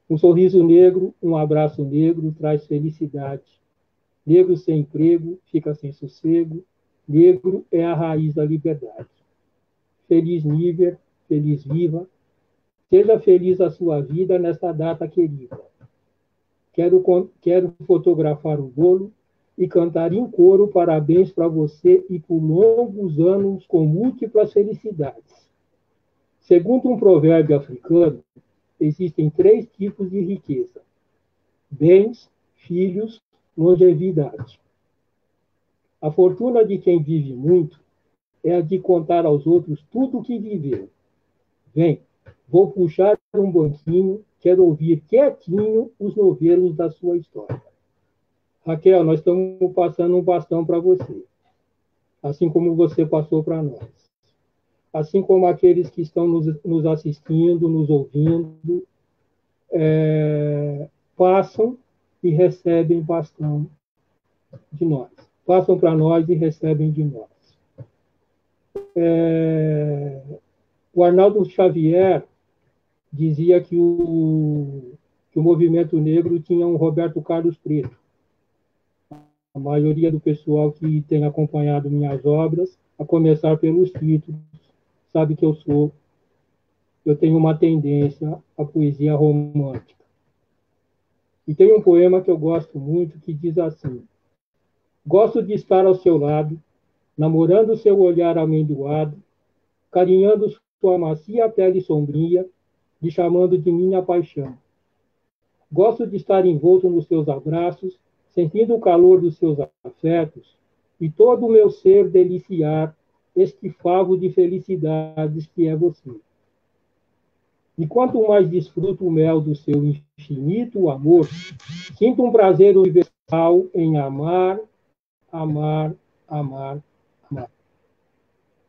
[SPEAKER 5] Um sorriso negro, um abraço negro traz felicidade. Negro sem emprego fica sem sossego. Negro é a raiz da liberdade. Feliz Níver, feliz viva. Seja feliz a sua vida nesta data querida. Quero fotografar o bolo e cantar em coro parabéns para você e por longos anos com múltiplas felicidades. Segundo um provérbio africano, existem 3 tipos de riqueza: bens, filhos, longevidade. A fortuna de quem vive muito é a de contar aos outros tudo o que viveu. Vem, vou puxar um banquinho, quero ouvir quietinho os novelos da sua história. Raquel, nós estamos passando um bastão para você, assim como você passou para nós. Assim como aqueles que estão nos assistindo, nos ouvindo, passam e recebem bastão de nós. Passam para nós e recebem de nós. O Arnaldo Xavier dizia que o movimento negro tinha um Roberto Carlos preto. A maioria do pessoal que tem acompanhado minhas obras, a começar pelos títulos, sabe que eu tenho uma tendência à poesia romântica. E tem um poema que eu gosto muito que diz assim: gosto de estar ao seu lado, namorando seu olhar amendoado, carinhando sua macia pele sombria, lhe chamando de minha paixão. Gosto de estar envolto nos seus abraços, sentindo o calor dos seus afetos, e todo o meu ser deliciar este favo de felicidades que é você. E quanto mais desfruto o mel do seu infinito amor, sinto um prazer universal em amar, amar, amar, amar.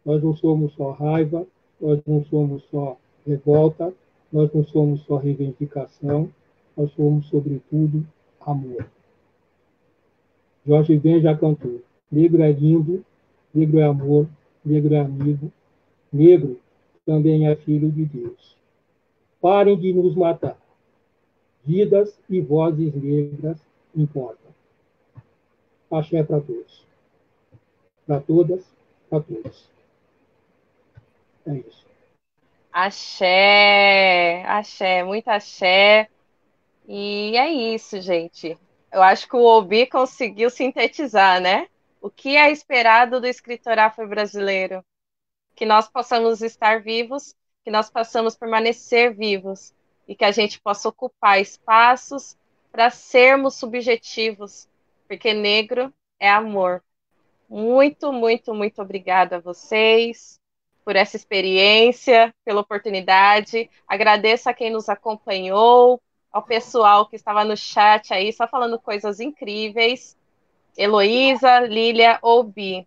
[SPEAKER 5] Nós não somos só raiva, nós não somos só revolta, nós não somos só reivindicação, nós somos, sobretudo, amor. Jorge Ben já cantou. Negro é lindo, negro é amor, negro é amigo, negro também é filho de Deus. Parem de nos matar. Vidas e vozes negras importam. Axé para todos. Para todas, para todos. É isso.
[SPEAKER 1] Axé, axé, muito axé. E é isso, gente. Eu acho que o Obi conseguiu sintetizar, né? O que é esperado do escritor afro-brasileiro? Que nós possamos estar vivos, que nós possamos permanecer vivos e que a gente possa ocupar espaços para sermos subjetivos, porque negro é amor. Muito, muito, muito obrigada a vocês por essa experiência, pela oportunidade. Agradeço a quem nos acompanhou, ao pessoal que estava no chat aí, só falando coisas incríveis. Heloísa, Lília, Obi.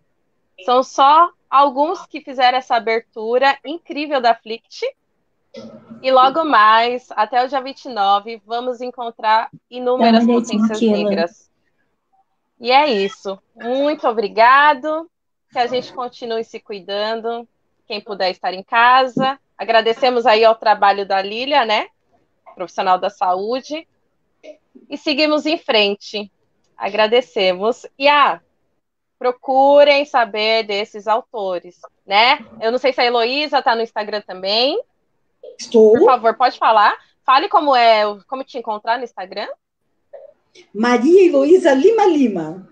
[SPEAKER 1] São só alguns que fizeram essa abertura incrível da Flict. E logo mais, até o dia 29, vamos encontrar inúmeras potências negras. E é isso. Muito obrigado. Que a gente continue se cuidando. Quem puder estar em casa. Agradecemos aí ao trabalho da Lília, né? Profissional da saúde. E seguimos em frente. Agradecemos. E procurem saber desses autores, né? Eu não sei se a Heloísa está no Instagram também.
[SPEAKER 2] Estou.
[SPEAKER 1] Por favor, pode falar. Fale como te encontrar no Instagram.
[SPEAKER 2] Maria Heloísa Lima Lima.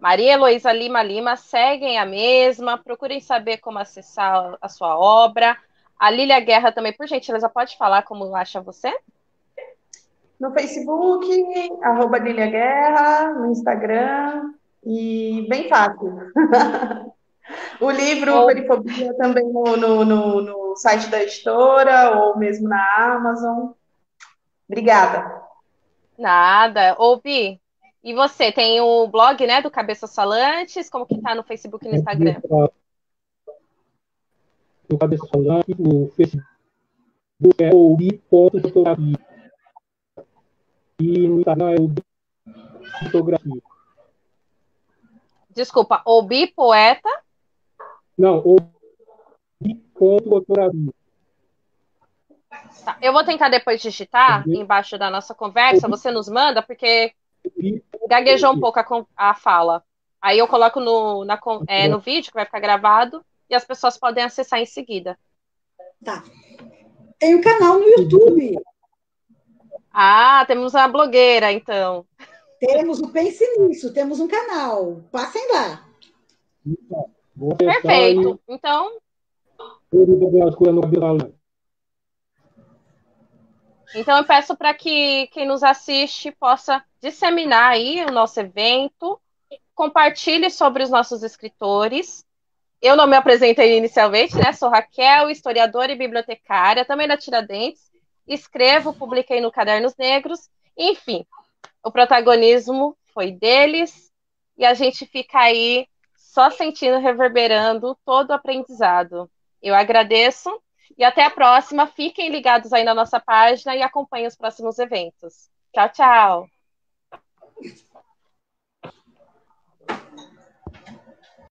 [SPEAKER 1] Maria Heloísa Lima Lima, seguem a mesma, procurem saber como acessar a sua obra. A Lília Guerra também, por gentileza, pode falar como acha você?
[SPEAKER 4] No Facebook, @Lília Guerra, no Instagram, e bem fácil. O livro Perifobia também no site da editora, ou mesmo na Amazon. Obrigada.
[SPEAKER 1] Nada. Ouvi. E você, tem o blog, né, do Cabeças Falantes, como que tá no Facebook e no Instagram?
[SPEAKER 5] No Cabeças Falantes, no Facebook é o Fotografia. E no Instagram é o Fotografia.
[SPEAKER 1] Desculpa, Obi Poeta?
[SPEAKER 5] Não, o Fotografia.
[SPEAKER 1] Tá, eu vou tentar depois digitar embaixo da nossa conversa, você nos manda, porque gaguejou um pouco a fala. Aí eu coloco no vídeo, que vai ficar gravado, e as pessoas podem acessar em seguida.
[SPEAKER 2] Tá. Tem um canal no YouTube.
[SPEAKER 1] Temos uma blogueira, então.
[SPEAKER 2] Temos o Pense Nisso, temos um canal. Passem lá.
[SPEAKER 1] Perfeito. Então, eu peço para que quem nos assiste possa disseminar aí o nosso evento, compartilhe sobre os nossos escritores. Eu não me apresentei inicialmente, né? Sou Raquel, historiadora e bibliotecária, também da Tiradentes. Escrevo, publiquei no Cadernos Negros. Enfim, o protagonismo foi deles e a gente fica aí só sentindo, reverberando todo o aprendizado. Eu agradeço e até a próxima. Fiquem ligados aí na nossa página e acompanhem os próximos eventos. Tchau, tchau!